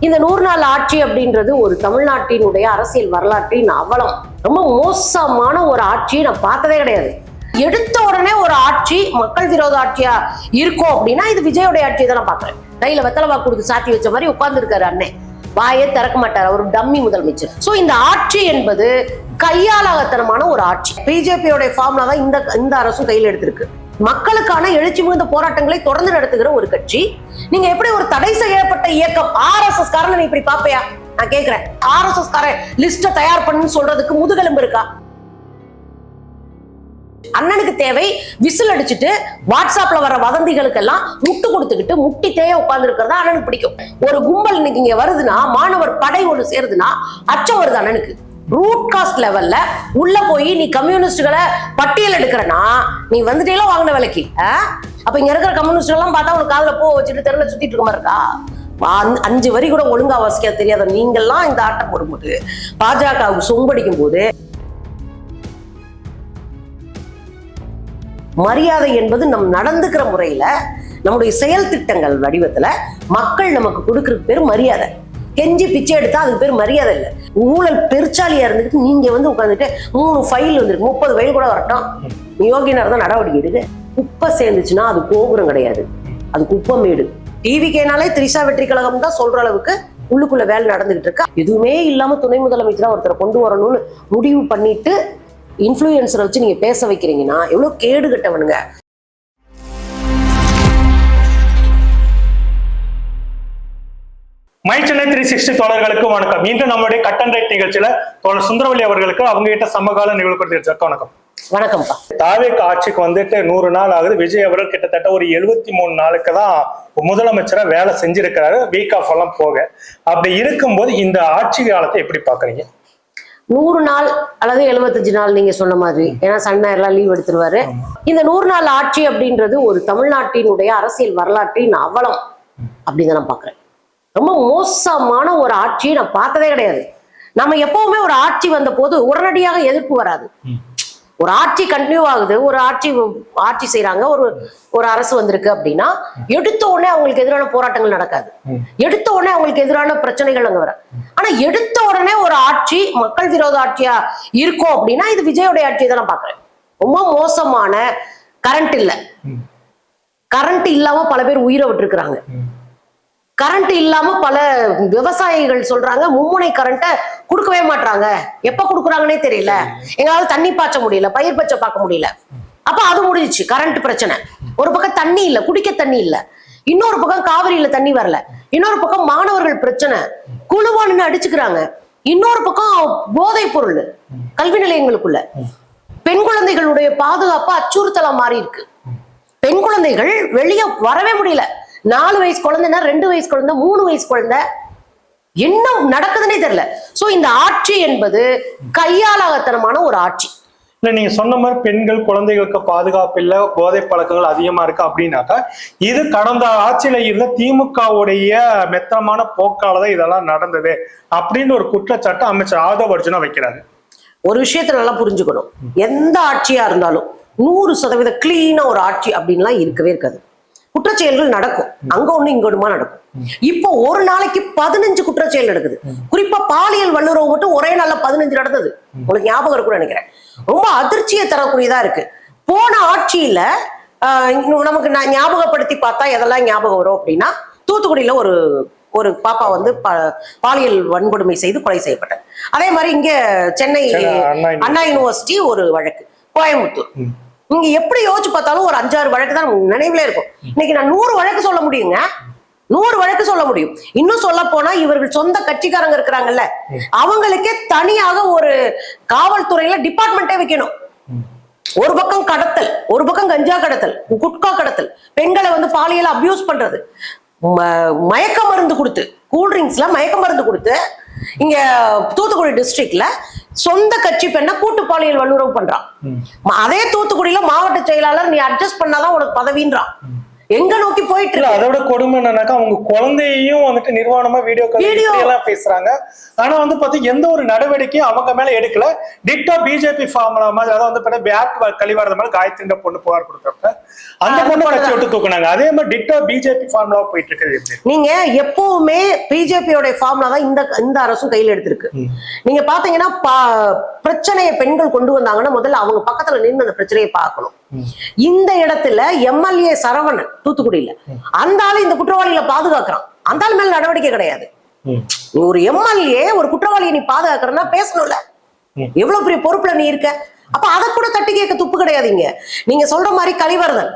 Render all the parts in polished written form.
இந்த 100 நாள் ஆட்சி அப்படின்றது ஒரு தமிழ்நாட்டினுடைய அரசியல் வரலாற்றின் அவலம். ரொம்ப மோசமான ஒரு ஆட்சியை நான் பார்த்ததே கிடையாது. எடுத்த உடனே ஒரு ஆட்சி மக்கள் விரோத ஆட்சியா இருக்கும் அப்படின்னா இது விஜயோடைய ஆட்சியை தான் நான் பாக்குறேன். கையில வெத்தலை வாக்கு கொடுத்து சாத்தி வச்ச மாதிரி உட்கார்ந்து இருக்காரு அண்ணன், வாயே திறக்க மாட்டார், அவர் டம்மி முதலமைச்சர். சோ இந்த ஆட்சி என்பது கையாளாகத்தனமான ஒரு ஆட்சி. பிஜேபியோட ஃபார்ம்ல தான் இந்த அரசும் கையில் எடுத்திருக்கு. மக்களுக்கான எழுச்சி மிகுந்த போராட்டங்களை தொடர்ந்து நடத்துகிற ஒரு கட்சி. நீங்க எப்படி ஒரு தடை செய்யப்பட்ட இயக்கம் ஆர்எஸ்எஸ் காரன் நீ இப்படி பாப்பையா? நான் கேக்குறேன், ஆர்எஸ்எஸ் காரன் லிஸ்ட தயார் பண்ணுன்னு சொல்றதுக்கு முதுகெலும்பு இருக்கா? அண்ணனுக்கு தேவை விசில் அடிச்சுட்டு வாட்ஸ்அப்ல வர வதந்திகளுக்கு எல்லாம் முட்டு கொடுத்துக்கிட்டு முட்டி தேய உட்கார்ந்து இருக்கிறதா அண்ணனுக்கு பிடிக்கும். ஒரு கும்பல் இன்னைக்கு இங்க வருதுன்னா, மாணவர் படை ஒன்று சேருதுன்னா அச்சம் வருது அண்ணனுக்கு. ரூட் காஸ்ட் லெவல்ல உள்ள போய் நீ கம்யூனிஸ்டுகளை பட்டியல் எடுக்கிறனா நீ வந்துட்டேலாம் வாங்கின விலைக்கு. அப்ப இங்க இருக்கிற கம்யூனிஸ்ட் எல்லாம் பார்த்தா உனக்கு காதுல போ வச்சுட்டு தெருல சுத்திட்டு இருக்க மாதிரி இருக்கா? 5 வரி கூட ஒழுங்கா வாசிக்க தெரியாத நீங்கெல்லாம் இந்த ஆட்டம் போடும்போது, பாஜகவுக்கு சொம்படிக்கும் போது, மரியாதை என்பது நம் நடந்துக்கிற முறையில, நம்முடைய செயல் திட்டங்கள் வடிவத்துல மக்கள் நமக்கு கொடுக்கறதுக்கு பேர் மரியாதை. கெஞ்சி பிச்சை எடுத்தா அதுக்கு பேர் மரியாதை இல்லை. ஊழல் பெருச்சாலியா இருந்துட்டு நீங்க உட்காந்துட்டு 3 ஃபைல் வந்துருக்கு, 30 ஃபைல் கூட வரட்டும், யோகினர் தான் நடவடிக்கை எடுக்கு. குப்பை சேர்ந்துச்சுன்னா அது கோபுரம் கிடையாது, அது குப்பமேடு. டிவிக்கேனாலே திரிஷா வெற்றி கழகம் தான் சொல்ற அளவுக்கு உள்ளுக்குள்ள வேலை நடந்துகிட்டு இருக்கா. எதுவுமே இல்லாம துணை முதலமைச்சரா ஒருத்தரை கொண்டு வரணும்னு முடிவு பண்ணிட்டு இன்ஃப்ளூயன்சரை வச்சு நீங்க பேச வைக்கிறீங்கன்னா எவ்வளவு கேடு கட்டவனுங்க. மை சென்னை 360 தோழர்களுக்கு வணக்கம். இன்று நம்மளுடைய கட் அண்ட் ரைட் நிகழ்ச்சியில தோழர் சுந்தரவல்லி அவர்களுக்கு அவங்க கிட்ட சமகால நிகழ்வு வணக்கம். வணக்கம்ப்பா. தாவேக ஆட்சிக்கு 100 நாள் ஆகுது. விஜய் அவர்கள் கிட்டத்தட்ட ஒரு 73 நாளுக்கு தான் முதலமைச்சரா வேலை செஞ்சிருக்கிறாரு, வீக் ஆஃப் எல்லாம் போக. அப்படி இருக்கும்போது இந்த ஆட்சி காலத்தை எப்படி பாக்குறீங்க? 100 நாள் அல்லது 75 நாள் நீங்க சொன்ன மாதிரி, ஏன்னா சன்னாயர்லாம் லீவ் எடுத்துருவாரு. இந்த 100 நாள் ஆட்சி அப்படின்றது ஒரு தமிழ்நாட்டினுடைய அரசியல் வரலாற்றின் அவலம் அப்படின்னு நான் பாக்குறேன். ரொம்ப மோசமான ஒரு ஆட்சியை நான் பார்த்ததே கிடையாது. நம்ம எப்பவுமே ஒரு ஆட்சி வந்த போது உடனடியாக எதிர்ப்பு வராது. ஒரு ஆட்சி கண்டினியூ ஆகுது, ஒரு ஆட்சி செய்யறாங்க, ஒரு அரசு வந்திருக்கு அப்படின்னா எடுத்த உடனே அவங்களுக்கு எதிரான போராட்டங்கள் நடக்காது, எடுத்த உடனே அவங்களுக்கு எதிரான பிரச்சனைகள் அங்க வர. ஆனா எடுத்த உடனே ஒரு ஆட்சி மக்கள் விரோத ஆட்சியா இருக்கும் அப்படின்னா இது விஜயோடைய ஆட்சியை தான் நான் பாக்குறேன். ரொம்ப மோசமான கரண்ட் இல்ல, கரண்ட் இல்லாம பல பேர் உயிரை விட்டுருக்குறாங்க. கரண்ட் இல்லாம பல விவசாயிகள் சொல்றாங்க மும்முனை கரண்ட கொடுக்கவே மாட்டாங்க, எப்ப கொடுக்குறாங்கன்னே தெரியல, எங்களால தண்ணி பாய்ச்ச முடியல, பயிர் பச்சை பார்க்க முடியல. அப்ப அது முடிஞ்சிச்சு கரண்ட் பிரச்சனை. ஒரு பக்கம் தண்ணி இல்ல, குடிக்க தண்ணி இல்ல, இன்னொரு பக்கம் காவிரியில தண்ணி வரல, இன்னொரு பக்கம் மாணவர்கள் பிரச்சனை, குழுவான்னு அடிச்சுக்கிறாங்க, இன்னொரு பக்கம் போதைப் பொருள் கல்வி நிலையங்களுக்குள்ள, பெண் குழந்தைகளுடைய பாதுகாப்பு அச்சுறுத்தலா மாறி இருக்கு. பெண் குழந்தைகள் வெளியே வரவே முடியல. 4 வயசு குழந்தைன்னா 2 வயசு குழந்தை, 3 வயசு குழந்தை, என்ன நடக்குதுன்னே தெரியல. சோ இந்த ஆட்சி என்பது கையாளாகத்தனமான ஒரு ஆட்சி. இல்ல நீங்க சொன்ன மாதிரி பெண்கள் குழந்தைகளுக்கு பாதுகாப்பு இல்ல, போதை பழக்கங்கள் அதிகமா இருக்கு அப்படின்னாக்கா இது கடந்த ஆட்சியில இருந்த திமுகவுடைய மெத்தனமான போக்காலதான் இதெல்லாம் நடந்தது அப்படின்னு ஒரு குற்றச்சாட்டு அமைச்சர் ஆதவ் அர்ஜுனா வைக்கிறாரு. ஒரு விஷயத்த நல்லா புரிஞ்சுக்கணும், எந்த ஆட்சியா இருந்தாலும் 100% கிளீனா ஒரு ஆட்சி அப்படின்லாம் இருக்கவே இருக்காது. குற்றச்செயல்கள் நடக்கும், அங்க ஒண்ணு இங்க ஒண்ணுமா நடக்கும். இப்போ ஒரு நாளைக்கு 15 குற்றச்செயல் நடக்குது. குறிப்பா பாலியல் வல்லுறவு மட்டும் ஒரே நாள்ல 15 நடந்தது. உங்களுக்கு ஞாபகம் இருக்கும்னு நினைக்கிறேன். ரொம்ப அதிர்ச்சியை தரக்கூடியதா இருக்கு. போன ஆட்சியில நமக்கு நான் ஞாபகப்படுத்தி பார்த்தா எதெல்லாம் ஞாபகம் வரும் அப்படின்னா, தூத்துக்குடியில ஒரு பாப்பா பாலியல் வன்கொடுமை செய்து கொலை செய்யப்பட்டது. அதே மாதிரி இங்க சென்னை அண்ணா யூனிவர்சிட்டி ஒரு வழக்கு, கோயம்புத்தூர். நீங்க எப்படி யோசிச்சு பார்த்தாலும் ஒரு 5-6 வழக்கு தான் நினைவுல இருக்கும். இன்னைக்கு நான் 100 வழக்கு சொல்ல முடியுங்க, 100 வழக்கு சொல்ல முடியும். இன்னும் சொல்ல போனா இவர்கள் சொந்த கட்சிக்காரங்க இருக்கிறாங்கல்ல, அவங்களுக்கே தனியாக ஒரு காவல்துறையில டிபார்ட்மெண்டே வைக்கணும். ஒரு பக்கம் கடத்தல், ஒரு பக்கம் கஞ்சா கடத்தல், குட்கா கடத்தல், பெண்களை பாலியல் அபியூஸ் பண்றது, மயக்க மருந்து கொடுத்து, கூல்ட்ரிங்க்ஸ்ல மயக்க மருந்து கொடுத்து, இங்க தூத்துக்குடி டிஸ்ட்ரிக்ட்ல சொந்த கட்சி பெண்ணை கூட்டு பாலியல் வல்லுறவு பண்றான். அதே தூத்துக்குடியில மாவட்ட செயலாளர் நீ அட்ஜஸ்ட் பண்ணாதான் உனக்கு பதவின்றான். எங்க நோக்கி போயிட்டு இல்ல இருக்கு. அதோட கொடுமை என்னன்னாக்கா அவங்க குழந்தையையும் வந்துட்டு நிர்வாணமா வீடியோ எல்லாம் பேசுறாங்க. ஆனா வந்து பாத்தீங்க எந்த ஒரு நடவடிக்கையும் அவங்க மேல எடுக்கல. டிட்டோ பிஜேபி ஃபார்முலா மாதிரி, அதாவது வந்து பேட் கழிவாரத மாதிரி காயத்ரி பொண்ணு புகார் கொடுத்தப்ப அந்த பொண்ணு கட்சி விட்டு தூக்குனாங்க. அதே மாதிரி டிட்டோ பிஜேபி ஃபார்முலா போயிட்டு இருக்கு. நீங்க எப்பவுமே பிஜேபியோட ஃபார்முலா தான் இந்த அரசும் கையில எடுத்திருக்கு. நீங்க பாத்தீங்கன்னா பிரச்சனையை பெண்கள் கொண்டு வந்தாங்கன்னா முதல்ல அவங்க பக்கத்துல நின்று அந்த பிரச்சனையை பார்க்கணும். இந்த இடத்துல எம்எல்ஏ சரவணன் தூத்துக்குடியில அந்த ஆளு இந்த குற்றவாளிகளை பாதுகாக்கிறான். அந்த ஆள் மேல நடவடிக்கை கிடையாது. நீ ஒரு எம்எல்ஏ ஒரு குற்றவாளியை நீ பாதுகாக்கிறன்னா பேசணும்ல, எவ்வளவு பெரிய பொறுப்புல நீ இருக்க. அப்ப அதை கூட தட்டி கேட்க துப்பு கிடையாதுங்க. நீங்க சொல்ற மாதிரி கலிவர்தன்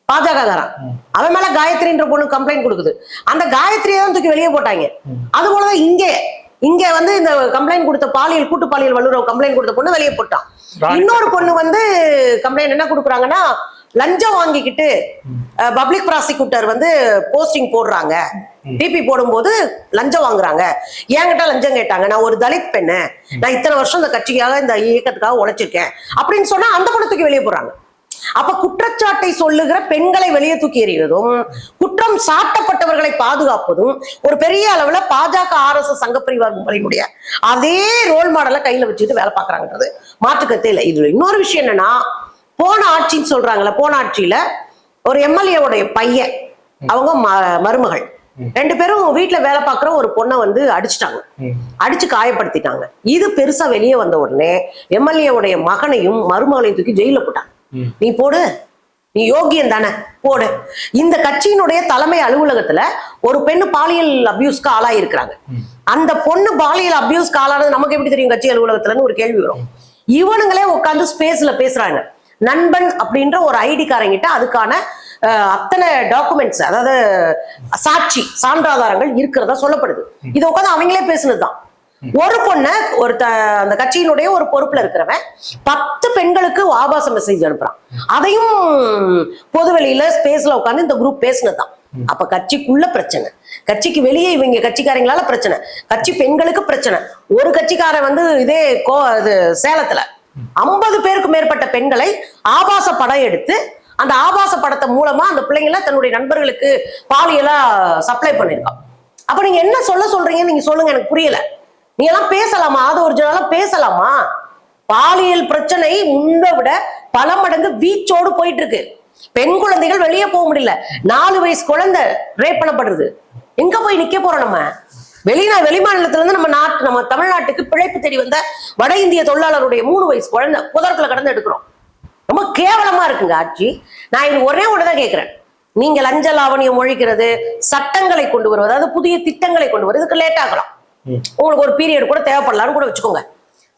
பாஜககாரன், அவன் மேல காயத்ரின்ற பொண்ணு கம்ப்ளைண்ட் கொடுக்குது. அந்த காயத்ரியை தான் தூக்கி வெளியே போட்டாங்க. அது போலதான் இங்க வந்து இந்த கம்ப்ளைண்ட் கொடுத்த கூட்டு பாலியல் வல்லுறவு கம்ப்ளைண்ட் கொடுத்த பொண்ணு வெளியே போட்டான். இன்னொரு பொண்ணு வந்து கம்ப்ளைண்ட் என்ன கொடுக்குறாங்கன்னா, லஞ்சம் வாங்கிக்கிட்டு பப்ளிக் ப்ராசிக்யூட்டர் வந்து போஸ்டிங் போடுறாங்க, டிபி போடும்போது லஞ்சம் வாங்குறாங்க, என்கிட்ட லஞ்சம் கேட்டாங்க, நான் ஒரு தலித் பெண்ணு, நான் இத்தனை வருஷம் இந்த கட்சிக்காக இந்த இயக்கத்துக்காக உழைச்சிருக்கேன் அப்படின்னு சொன்னா அந்த பொண்ணு தூக்கி வெளியே போடுறாங்க. அப்ப குற்றச்சாட்டை சொல்லுகிற பெண்களை வெளியே தூக்கி எறிவதும் குற்றம் சாட்டப்பட்டவர்களை பாதுகாப்பதும் ஒரு பெரிய அளவுல பாஜக RSS சங்கப்பரிவார்களுடைய அதே ரோல் மாடலை கையில வச்சுட்டு வேலை பார்க்கறாங்கிறது மாற்றுக்கத்தே இல்லை. இதுல இன்னொரு விஷயம் என்னன்னா, போன ஆட்சின்னு சொல்றாங்கல்ல, போன ஆட்சியில ஒரு எம்எல்ஏவுடைய பையன், அவங்க மருமகள் ரெண்டு பேரும் வீட்டுல வேலை பார்க்குற ஒரு பொண்ணை வந்து அடிச்சுட்டாங்க, அடிச்சு காயப்படுத்திட்டாங்க. இது பெருசா வெளியே வந்த உடனே எம்எல்ஏவுடைய மகனையும் மருமகளையும் தூக்கி ஜெயில போட்டாங்க. நீ போடு, நீ யோகியன் தானே போடு. இந்த கட்சியினுடைய தலைமை அலுவலகத்துல ஒரு பெண்ணு பாலியல் அபியூஸ்க்கு ஆளாகி இருக்கிறாங்க. அந்த பொண்ணு பாலியல் அபியூஸ்க்கு ஆளானது நமக்கு எப்படி தெரியும் கட்சி அலுவலகத்துலன்னு ஒரு கேள்வி வரும். இவனுங்களே உட்காந்து ஸ்பேஸ்ல பேசுறாங்க. நண்பன் அப்படின்ற ஒரு ஐடி காரங்கிட்ட அதுக்கான அத்தனை டாக்குமெண்ட்ஸ், அதாவது சான்றாதாரங்கள் இருக்கிறதா சொல்லப்படுது. இது உட்காந்து அவங்களே பேசுனதுதான். ஒரு பொண்ணு அந்த கட்சியினுடைய ஒரு பொறுப்புல இருக்கிறவன் 10 பெண்களுக்கு ஆபாச மெசேஜ் அனுப்புறான். அதையும் பொதுவெளியில ஸ்பேஸ்ல உட்காந்து இந்த குரூப் பேசினதுதான். அப்ப கட்சிக்குள்ள பிரச்சனை, கட்சிக்கு வெளியே இவங்க கட்சிக்காரங்களால பிரச்சனை, கட்சி பெண்களுக்கு பிரச்சனை. ஒரு கட்சிக்காரன் வந்து இதே சேலத்துல 50 பேருக்கு மேற்பட்ட பெண்களை ஆபாச படம் எடுத்து அந்த ஆபாச படத்தை மூலமா அந்த பிள்ளைங்கள தன்னுடைய நண்பர்களுக்கு பாலியலா சப்ளை பண்ணிருக்கான். அப்ப நீங்க என்ன சொல்றீங்க, நீங்க சொல்லுங்க, எனக்கு புரியல. நீ எல்லாம் பேசலாமா? அது ஒரிஜினலா பேசலாமா? பாலியல் பிரச்சனை முன்பை விட பல மடங்கு வீச்சோடு போயிட்டு இருக்கு. பெண் குழந்தைகள் வெளியே போக முடியல. 4 வயசு குழந்தை ரேப் பண்ணப்படுறது. எங்க போய் நிக்க போறோம் நம்ம? வெளிமாநிலத்துல இருந்து நம்ம தமிழ்நாட்டுக்கு பிழைப்பு தேடி வந்த வட இந்திய தொழிலாளருடைய 3 வயசு குழந்தை புதற்குள்ள கடந்து எடுக்கிறோம். ரொம்ப கேவலமா இருக்குங்க ஆட்சி. நான் இது ஒரே ஒண்ணுதான் கேட்கிறேன். நீங்க லஞ்ச லாவணியம் ஒழிக்கிறது, சட்டங்களை கொண்டு வருவது, அதாவது புதிய திட்டங்களை கொண்டு வருவது, இதுக்கு லேட் ஆகலாம். உங்களுக்கு ஒரு பீரியட் கூட தேவைப்படலாம்னு கூட வச்சுக்கோங்க.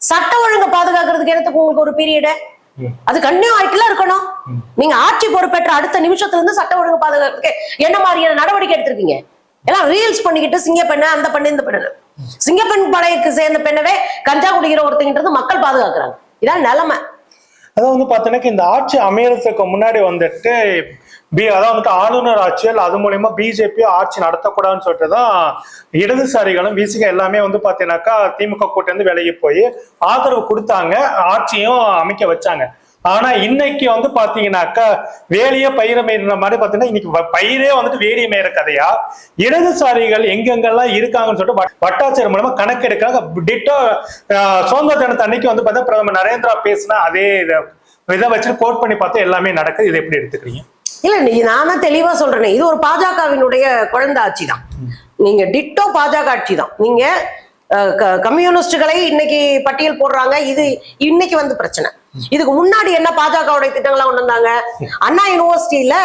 சட்ட ஒழுங்கு பாதுகாக்கிறதுக்கு எனக்கு உங்களுக்கு ஒரு பீரியட் அது கண்ணியூ ஆயிட்டுல இருக்கணும். நீங்க ஆட்சி பொறுப்பேற்ற அடுத்த நிமிஷத்துல இருந்து சட்ட ஒழுங்கு பாதுகாக்கிறதுக்கு என்ன மாதிரியான நடவடிக்கை எடுத்திருக்கீங்க? எல்லாம் ரீல்ஸ் பண்ணிக்கிட்டு சிங்க பெண்ண அந்த பெண்ணு இந்த பெண்ணு, சிங்கப்பெண் படைக்கு சேர்ந்த பெண்ணவே கஞ்சா குடிக்கிற ஒருத்தங்கிட்ட மக்கள் பாதுகாக்கிறாங்க. இதான் நிலைமை. அதான் வந்து பாத்தீங்கன்னா இந்த ஆட்சி அமையறதுக்கு முன்னாடி வந்துட்டு அதான் வந்துட்டு ஆளுநர் ஆட்சியல் அது மூலயமா பிஜேபி ஆட்சி நடத்தக்கூடாதுன்னு சொல்லிட்டு தான் இடதுசாரிகளும் விசிக எல்லாமே வந்து பாத்தீங்கன்னாக்கா திமுக கூட்ட இருந்து விலகி போய் ஆதரவு கொடுத்தாங்க, ஆட்சியும் அமைக்க வச்சாங்க. ஆனா இன்னைக்கு வந்து பாத்தீங்கன்னாக்கா வேலிய பயிர மேயிற மாதிரி பாத்தீங்கன்னா இன்னைக்கு பயிரே வந்துட்டு வேலிய மேயிற கதையா இடதுசாரிகள் எங்கெங்கெல்லாம் இருக்காங்கன்னு சொல்லிட்டு வட்டாட்சியர் மூலமா கணக்கெடுக்காங்க. டிட்டோ சுதந்திர தினத்து அன்னைக்கு வந்து பார்த்தா பிரதமர் நரேந்திரா பேசினா அதே இதை வச்சு கோட் பண்ணி பார்த்தா எல்லாமே நடக்குது. இதை எப்படி எடுத்துக்கிறீங்க? இல்ல, நான் தான் தெளிவா சொல்றேன், இது ஒரு பாஜகவினுடைய குழந்தை ஆட்சி தான். நீங்க டிட்டோ பாஜக ஆட்சி தான். நீங்க கம்யூனிஸ்டுகளை இன்னைக்கு பட்டியல் போடுறாங்க, இது இன்னைக்கு வந்து பிரச்சனை. இதுக்கு முன்னாடி என்ன பாஜகவுடைய திட்டங்கள்லாம் கொண்டு வந்தாங்க? அண்ணா யூனிவர்சிட்டியில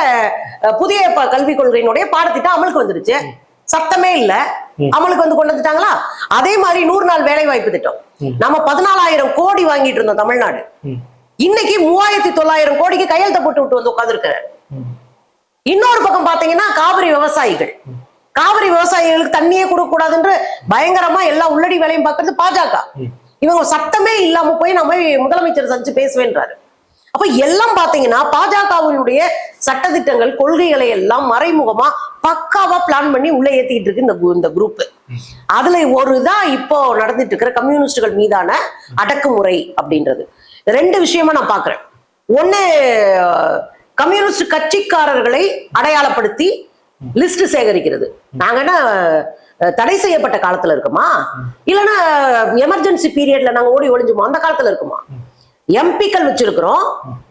புதிய கல்விக் கொள்கையினுடைய பாடத்திட்டம் அமலுக்கு வந்துருச்சு, சத்தமே இல்ல, அமலுக்கு வந்து கொண்டு வந்துட்டாங்களா? அதே மாதிரி 100 நாள் வேலை வாய்ப்பு திட்டம் நம்ம 14,000 கோடி வாங்கிட்டு இருந்தோம் தமிழ்நாடு. இன்னைக்கு 3,900 கோடிக்கு கையெழுத்த போட்டு விட்டு வந்து உட்கார்ந்து இருக்கிற. இன்னொரு பக்கம் பாத்தீங்கன்னா காவிரி விவசாயிகளுக்கு தண்ணியே கொடுக்க கூடாதுன்னு பயங்கரமா எல்லா உள்ளடி வேலையும் பார்க்கறது பாஜக. இவங்க சத்தமே இல்லாம போய் நம்ம முதலமைச்சர் சந்திச்சு பேசுவேன்றாரு. அப்ப எல்லாம் பாத்தீங்கன்னா பாஜகவினுடைய சட்டத்திட்டங்கள் கொள்கைகளை எல்லாம் மறைமுகமா பக்காவா பிளான் பண்ணி உள்ள ஏத்திக்கிட்டு இருக்கு இந்த குரூப். அதுல ஒரு தான் இப்போ நடந்துட்டு இருக்கிற கம்யூனிஸ்டுகள் மீதான அடக்குமுறை அப்படின்றது. 2 விஷயமா நான் பாக்குறேன். ஒண்ணு, கம்யூனிஸ்ட் கட்சிக்காரர்களை அடையாளப்படுத்தி லிஸ்ட் சேகரிக்கிறது. நாங்க என்ன தடை செய்யப்பட்ட காலத்துல இருக்குமா, இல்லைன்னா எமர்ஜென்சி பீரியட்ல நாங்க ஓடி ஒளிஞ்சுமோ அந்த காலத்துல இருக்குமா? எம்பிக்கள் வச்சிருக்கிறோம்.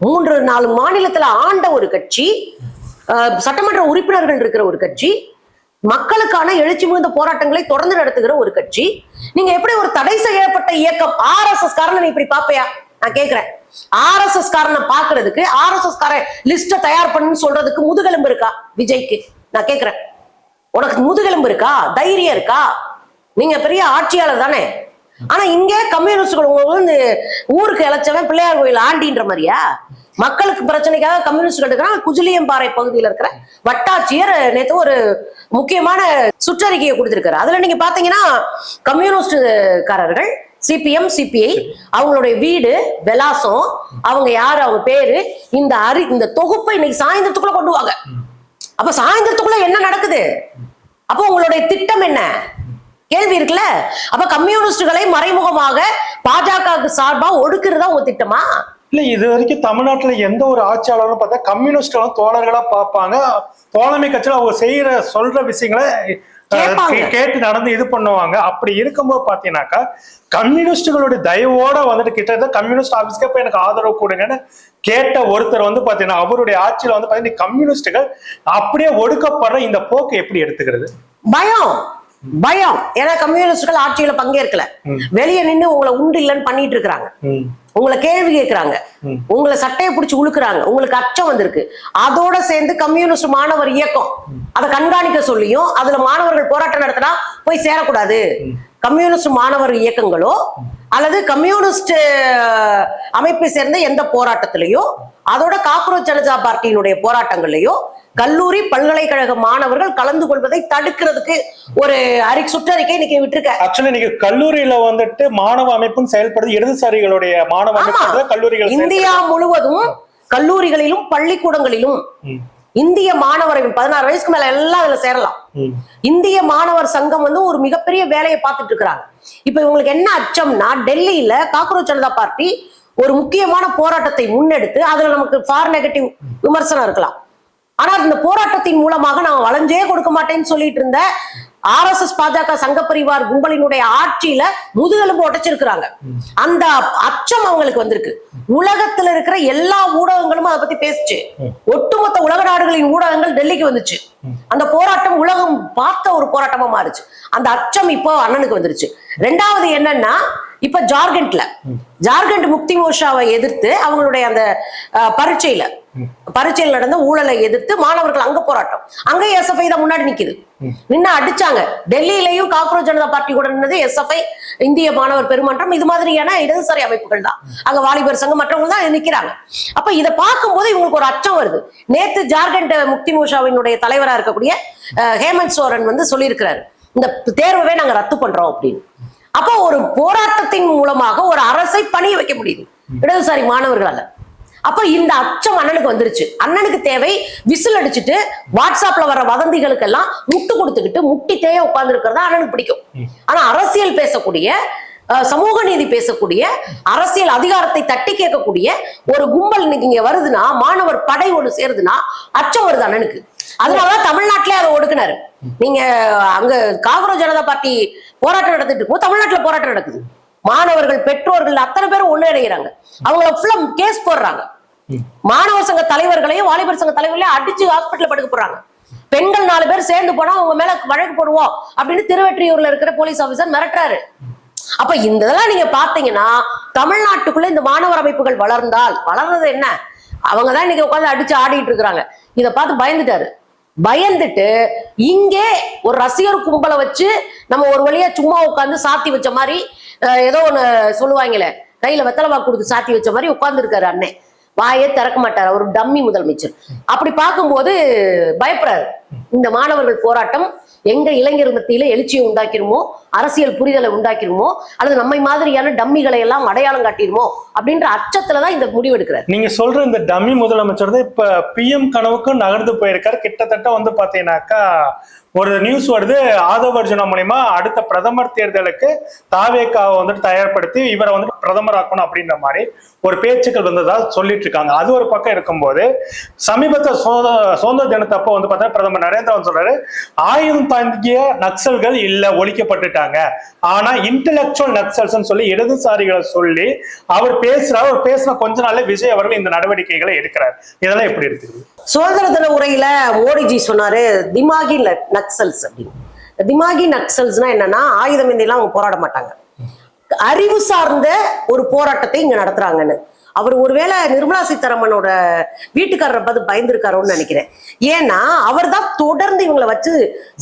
3-4 மாநிலத்துல ஆண்ட ஒரு கட்சி, சட்டமன்ற உறுப்பினர்கள் இருக்கிற ஒரு கட்சி, மக்களுக்கான எழுச்சி மிகுந்த போராட்டங்களை தொடர்ந்து நடத்துகிற ஒரு கட்சி. நீங்க எப்படி ஒரு தடை செய்யப்பட்ட இயக்கம் RSS காரனை நீ இப்படி பாப்பையா? நான் கேக்குறேன். RSS காரனை பாக்குறதுக்கு, RSS கார லிஸ்ட தயார் பண்ணுன்னு சொல்றதுக்கு முதுகெலும்பு இருக்கா விஜய்க்கு? நான் கேக்குறேன். உனக்கு முதுகெலும்பு இருக்கா? தைரியம் இருக்கா? நீங்க பெரிய ஆட்சியாளர் தானே. ஆனா இங்க கம்யூனிஸ்டுகள் வந்து ஊருக்கு இழைச்சவன் பிள்ளையார் கோயில் ஆண்டின்ற மாதிரியா? மக்களுக்கு பிரச்சனைக்காக கம்யூனிஸ்ட் எடுக்கிறான். குஜிலியம்பாறை பகுதியில் இருக்கிற வட்டாட்சியர் நேற்று ஒரு முக்கியமான சுற்றறிக்கையை கொடுத்திருக்காரு. அதுல நீங்க பாத்தீங்கன்னா கம்யூனிஸ்டுக்காரர்கள் சிபிஎம் சிபிஐ அவங்களுடைய வீடு விலாசம், அவங்க யாரு, அவங்க பேரு, இந்த தொகுப்பை இன்னைக்கு சாயந்தரத்துக்குள்ள கொண்டு வாங்க. அப்ப சாயந்தரத்துக்குள்ள என்ன நடக்குது? அப்போ உங்களுடைய திட்டம் என்ன? கேள்வி இருக்குல்ல. அப்ப கம்யூனிஸ்டுகளை மறைமுகமாக பாஜகவுக்கு சார்பா ஒடுக்குறதா உங்க திட்டமா? இல்ல, இது வரைக்கும் தமிழ்நாட்டுல எந்த ஒரு ஆட்சியாளரும் பார்த்தா கம்யூனிஸ்டும் தோழர்களா பார்ப்பாங்க. தோழமை கட்சியில அவங்க சொல்ற விஷயங்களை கேட்டு நடந்து இது பண்ணுவாங்க. அப்படி இருக்கும்போது பாத்தீங்கன்னாக்கா கம்யூனிஸ்டுகளுடைய தயவோட வந்துட்டு கிட்டத்தட்ட கம்யூனிஸ்ட் ஆபீஸ்க்கு போய் எனக்கு ஆதரவு கொடுங்கன்னு கேட்ட ஒருத்தர் வந்து பாத்தீங்கன்னா அவருடைய ஆட்சியில வந்து பாத்தீங்கன்னா கம்யூனிஸ்டுகள் அப்படியே ஒடுக்கப்படுற இந்த போக்கு எப்படி எடுத்துக்கிறது? பயம். ஏன்னா கம்யூனிஸ்டுகள் ஆட்சியில பங்கேற்கல, வெளியே நின்று உங்களை உண்டு இல்லைன்னு பண்ணிட்டு இருக்கிறாங்க, உங்களை கேள்வி கேட்கிறாங்க, உங்களை சட்டையை பிடிச்சி உழுக்குறாங்க, உங்களுக்கு அச்சம் வந்திருக்கு. அதோட சேர்ந்து கம்யூனிஸ்ட் மாணவர் இயக்கம் அதை கண்காணிக்க சொல்லியும் அதுல மாணவர்கள் போராட்டம் நடத்தினா போய் சேரக்கூடாது. கம்யூனிஸ்ட் மாணவர் இயக்கங்களோ அல்லது கம்யூனிஸ்ட் அமைப்பை சேர்ந்த எந்த போராட்டத்திலேயோ, அதோட காக்ரோச் ஜனதா பார்ட்டியினுடைய போராட்டங்கள்லயோ கல்லூரி பல்கலைக்கழக மாணவர்கள் கலந்து கொள்வதை தடுக்கிறதுக்கு ஒரு சுற்றறிக்கை இன்னைக்கு விட்டுருக்க. ஆக்சுவலி நீங்க கல்லூரியில வந்துட்டு மாணவ அமைப்பும் செயல்படுது, இடதுசாரிகளுடைய மாணவ அமைப்பு கல்லூரிகள் இந்தியா முழுவதும் கல்லூரிகளிலும் பள்ளிக்கூடங்களிலும் இந்திய மாணவர்கள் 16 வயசுக்கு மேல எல்லாம் அதுல சேரலாம். இந்திய மாணவர் சங்கம் வந்து ஒரு மிகப்பெரிய வேலையை பார்த்துட்டு இருக்கிறாங்க. இப்ப இவங்களுக்கு என்ன அச்சம்னா, டெல்லியில காக்ரோச் ஜனதா பார்ட்டி ஒரு முக்கியமான போராட்டத்தை முன்னெடுத்து அதுல நமக்கு ஃபார் நெகட்டிவ் விமர்சனம் இருக்கலாம். ஆனா இந்த போராட்டத்தின் மூலமாக நான் வளைஞ்சே கொடுக்க மாட்டேன்னு சொல்லிட்டு இருந்த RSS பாஜக சங்க பரிவார் கும்பலினுடைய ஆட்சியில முதுகெலும்பு உடைச்சிருக்கிறாங்க. அந்த அச்சம் அவங்களுக்கு வந்திருக்கு. உலகத்துல இருக்கிற எல்லா ஊடகங்களும் அதை பத்தி பேசிச்சு. ஒட்டுமொத்த உலக நாடுகளின் ஊடகங்கள் டெல்லிக்கு வந்துச்சு. அந்த போராட்டம் உலகம் பார்த்த ஒரு போராட்டமா மாறுச்சு. அந்த அச்சம் இப்போ அண்ணனுக்கு வந்துருச்சு. ரெண்டாவது என்னன்னா, இப்ப ஜார்க்கண்ட் முக்தி மோர்ச்சாவை எதிர்த்து அவங்களுடைய அந்த பரீட்சையில் நடந்த ஊழலை எதிர்த்து மாணவர்கள் அங்க போராட்டம், அங்க SFI தான் முன்னாடி நிக்குது. நின்று அடிச்சாங்க. டெல்லியிலையும் காக்ரோச் ஜனதா பார்ட்டி கூட நின்னது SFI, இந்திய மாணவர் பெருமன்றம், இது மாதிரியான இடதுசாரி அமைப்புகள் தான். அங்க வாலிபர் சங்கம் மற்றவங்க தான் நிக்கிறாங்க. அப்ப இதை பார்க்கும்போது இவங்களுக்கு ஒரு அச்சம் வருது. நேத்து ஜார்க்கண்ட் முக்தி மோர்ச்சாவினுடைய தலைவரா இருக்கக்கூடிய ஹேமந்த் சோரன் வந்து சொல்லியிருக்கிறாரு, இந்த தேர்வை நாங்க ரத்து பண்றோம் அப்படின்னு. அப்போ ஒரு போராட்டத்தின் மூலமாக ஒரு அரசை பணிய வைக்க முடியுது இடதுசாரி மாணவர்களால. அப்ப இந்த அச்சம் அண்ணனுக்கு வந்துருச்சு. அண்ணனுக்கு தேவை விசில் அடிச்சுட்டு வாட்ஸ்அப்ல வர வதந்திகளுக்கு எல்லாம் முட்டு கொடுத்துக்கிட்டு முட்டி தேய உட்கார்ந்து இருக்கிறதா அண்ணனுக்கு பிடிக்கும். ஆனா அரசியல் பேசக்கூடிய, சமூக நீதி பேசக்கூடிய, அரசியல் அதிகாரத்தை தட்டி கேட்கக்கூடிய ஒரு கும்பல் இன்னைக்கு இங்க வருதுன்னா, மாணவர் படை ஒன்று சேருதுன்னா அச்சம் வருது அண்ணனுக்கு. அதனாலதான் தமிழ்நாட்டிலே அதை ஒடுக்குனாரு. நீங்க அங்க காக்ரோச் ஜனதா பார்ட்டி போராட்டம் நடத்திட்டு இருக்கோம், தமிழ்நாட்டுல போராட்டம் நடக்குது. மாணவர்கள் பெற்றோர்கள் அத்தனை பேரும் ஒண்ணு இணைகிறாங்க. அவங்கள ஃபுல்லா கேஸ் போடுறாங்க. மாணவர் சங்க தலைவர்களையும் வாலிபர் சங்க தலைவர்களையும் அடிச்சு ஹாஸ்பிட்டல் படுக்க போடுறாங்க. பெண்கள் 4 பேர் சேர்ந்து போனா அவங்க மேல வழக்கு போடுவோம் அப்படின்னு திருவெற்றியூர்ல இருக்கிற போலீஸ் ஆபீசர் மிரட்டுறாரு. அப்ப இந்த இதெல்லாம் நீங்க பாத்தீங்கன்னா தமிழ்நாட்டுக்குள்ள இந்த மாணவர் அமைப்புகள் வளர்றது என்ன, அவங்கதான் இன்னைக்கு உட்காந்து அடிச்சு ஆடிட்டு இருக்கிறாங்க. இதை பார்த்து பயந்துட்டு இங்கே ஒரு ரசிகர் கும்பலை வச்சு நம்ம ஒரு வழியா சும்மா உட்காந்து சாத்தி வச்ச மாதிரி, ஏதோ ஒண்ணு சொல்லுவாங்களே, கையில வெத்தலை கொடுத்து சாத்தி வச்ச மாதிரி உட்கார்ந்து இருக்காரு அண்ணன். வாயே திறக்க மாட்டார், அவர் டம்மி முதலமைச்சர். அப்படி பார்க்கும்போது பயப்படுறாரு. இந்த மாணவர்கள் போராட்டம் எங்க இளைஞர் மத்தியில எழுச்சியை உண்டாக்கிருமோ, அரசியல் புரிதலை உண்டாக்கிருமோ, அல்லது நம்மை மாதிரியான டம்மிகளை எல்லாம் அடையாளம் காட்டிருமோ அப்படின்ற அச்சத்துலதான் இந்த முடிவு எடுக்கிறார். நீங்க சொல்ற இந்த டம்மி முதலமைச்சர் தான் இப்ப PM கனவுக்கும் நகர்ந்து போயிருக்காரு. கிட்டத்தட்ட வந்து பாத்தீங்கன்னாக்கா ஒரு நியூஸ் வருது, ஆதவ அர்ஜுனா மூலியமா அடுத்த பிரதமர் தேர்தலுக்கு தாவேகாவை வந்துட்டு தயார்படுத்தி இவரை வந்துட்டு பிரதமர் ஆக்கணும் அப்படின்ற மாதிரி ஒரு பேச்சுக்கள் வந்ததா சொல்லிட்டு இருக்காங்க. அது ஒரு பக்கம் இருக்கும்போது சமீபத்த சுதந்திர தினத்தப்போ வந்து பார்த்தா பிரதமர் நரேந்திர மோடி சொல்றாரு, ஆயுதம் தாங்கிய நக்சல்கள் இல்ல, ஒழிக்கப்பட்டுட்டாங்க. ஆனா இன்டெலக்சுவல் நக்சல்ஸ் சொல்லி இடதுசாரிகளை சொல்லி அவர் பேசின கொஞ்ச நாள்ல விஜய் அவர்கள் இந்த நடவடிக்கைகளை எடுக்கிறார். இதெல்லாம் எப்படி இருக்குது? சுதந்திர தின உரையில மோடிஜி சொன்னாரு திமாகி நக்சல்ஸ் அப்படின்னு. திமாகி நக்சல்ஸ்னா என்னன்னா, ஆயுதம் இந்தியெல்லாம் அவங்க போராட மாட்டாங்க, அறிவு சார்ந்த ஒரு போராட்டத்தை இங்க நடத்துறாங்கன்னு. அவர் ஒருவேளை நிர்மலா சீதாராமனோட வீட்டுக்காரரை பார்த்து பயந்துருக்காரோன்னு நினைக்கிறேன். ஏன்னா அவர் தான் தொடர்ந்து இவங்களை வச்சு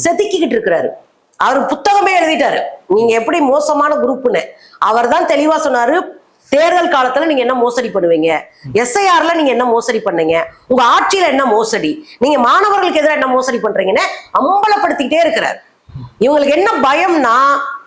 செதுக்கிக்கிட்டு இருக்கிறாரு. அவர் புத்தகமே எழுதிட்டாரு, நீங்க எப்படி மோசமான குரூப்னு. அவர் தான் தெளிவா சொன்னாரு, தேர்தல் காலத்துல நீங்க என்ன மோசடி பண்ணுவீங்க, எஸ்ஐஆர்ல நீங்க என்ன மோசடி பண்ணீங்க, உங்க ஆட்சியில என்ன மோசடி, நீங்க மாணவர்களுக்கு எதிராக என்ன மோசடி பண்றீங்கன்னு அம்பலப்படுத்திக்கிட்டே இருக்கிறார். இவங்களுக்கு என்ன பயம்னா,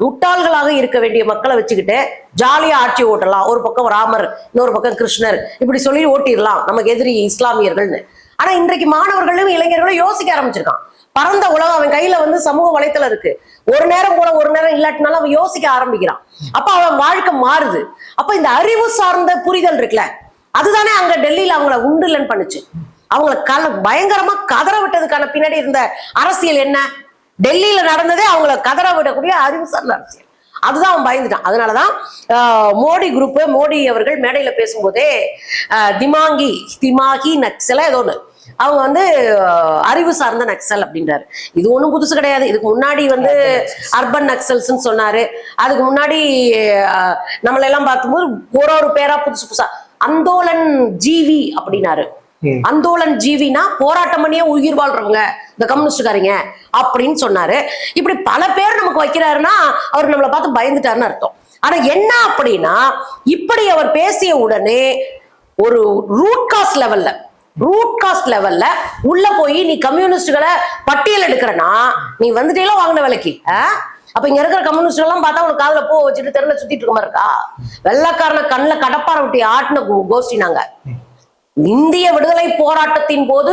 முட்டாள்களாக இருக்க வேண்டிய மக்களை வச்சுக்கிட்டு ஜாலியா ஆட்சி ஓட்டலாம். ஒரு பக்கம் ராமர், இன்னொரு பக்கம் கிருஷ்ணர், இப்படி சொல்லி ஓட்டிடலாம் நமக்கு எதிரி இஸ்லாமியர்கள்னு. ஆனா இன்றைக்கு மாணவர்களும் இளைஞர்களும் யோசிக்க ஆரம்பிச்சிருக்கான். பரந்த உலகம் அவன் கையில வந்து சமூக வலைத்தளம் இருக்கு. ஒரு நேரம் போல ஒரு நேரம் இல்லாட்டினாலும் அவன் யோசிக்க ஆரம்பிக்கிறான். அப்ப அவன் வாழ்க்கை மாறுது. அப்ப இந்த அறிவு சார்ந்த புரிதல் இருக்குல்ல, அதுதானே அங்க டெல்லியில அவங்கள உண்டுலன்னு பண்ணுச்சு. அவங்கள பயங்கரமா கதற விட்டதுக்கான பின்னாடி இருந்த அரசியல் என்ன? டெல்லியில நடந்ததே அவங்கள கதற விடக்கூடிய அறிவு சார்ந்த அரசியல். அதுதான் அவன் பயந்துட்டான். அதனாலதான் மோடி குரூப், மோடி அவர்கள் மேடையில பேசும்போதே திமாகி நக்சல ஏதோ ஒண்ணு, அவங்க வந்து அறிவு சார்ந்த நக்சல் அப்படின்றாரு. இது ஒண்ணும் புதுசு கிடையாது. இதுக்கு முன்னாடி வந்து அர்பன் நக்சல்ஸ் சொன்னாரு. அதுக்கு முன்னாடி நம்மள எல்லாம் பார்க்கும்போது ஒரு பேரா புதுசு புதுசா அந்தோலன் ஜீவி அப்படின்னாரு. அந்தோலன் ஜீவினா போராட்டம் பண்ணியே உயிர் வாழ்றவங்க இந்த கம்யூனிஸ்டுக்காரங்க அப்படின்னு சொன்னாரு. இப்படி பல பேர் நமக்கு வைக்கிறாருன்னா அவர் நம்மளை பார்த்து பயந்துட்டாருன்னு அர்த்தம். ஆனா என்ன அப்படின்னா, இப்படி அவர் பேசிய உடனே ஒரு ரூட் காஸ்ட் லெவல்ல உள்ள போய் நீ கம்யூனிஸ்டுகளை பட்டியல் எடுக்கிறனா, நீ வந்துட்டேலாம் வாங்கின விலைக்கு. அப்ப இங்க இருக்கிற கம்யூனிஸ்ட் எல்லாம் பார்த்தா உனக்கு காதுல பூ வச்சுட்டு தெருல சுத்திட்டு இருக்க மாதிரி இருக்கா? வெள்ளக்காரன கண்ணுல கடப்பார விட்டு ஆட்டின கோஷ்டி நாங்க. இந்திய விடுதலை போராட்டத்தின் போது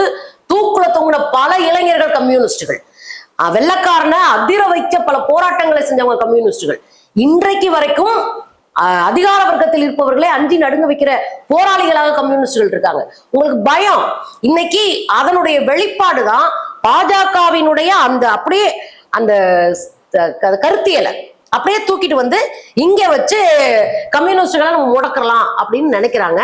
தூக்குல தொங்கின பல இளைஞர்கள் கம்யூனிஸ்டுகள், வெள்ளக்காரனை அதிர வைக்க பல போராட்டங்களை செஞ்சவங்க கம்யூனிஸ்டுகள். இன்றைக்கு வரைக்கும் அதிகார வர்க்கத்தில் இருப்பவர்களே அஞ்சி நடுங்க வைக்கிற போராளிகளாக கம்யூனிஸ்டுகள் இருக்காங்க. உங்களுக்கு பயம். இன்னைக்கு அதனுடைய வெளிப்பாடுதான் பாஜகவினுடைய அந்த அப்படியே அந்த கருத்தியலை அப்படியே தூக்கிட்டு வந்து இங்க வச்சு கம்யூனிஸ்டுகளை நம்ம முடக்கலாம் அப்படின்னு நினைக்கிறாங்க.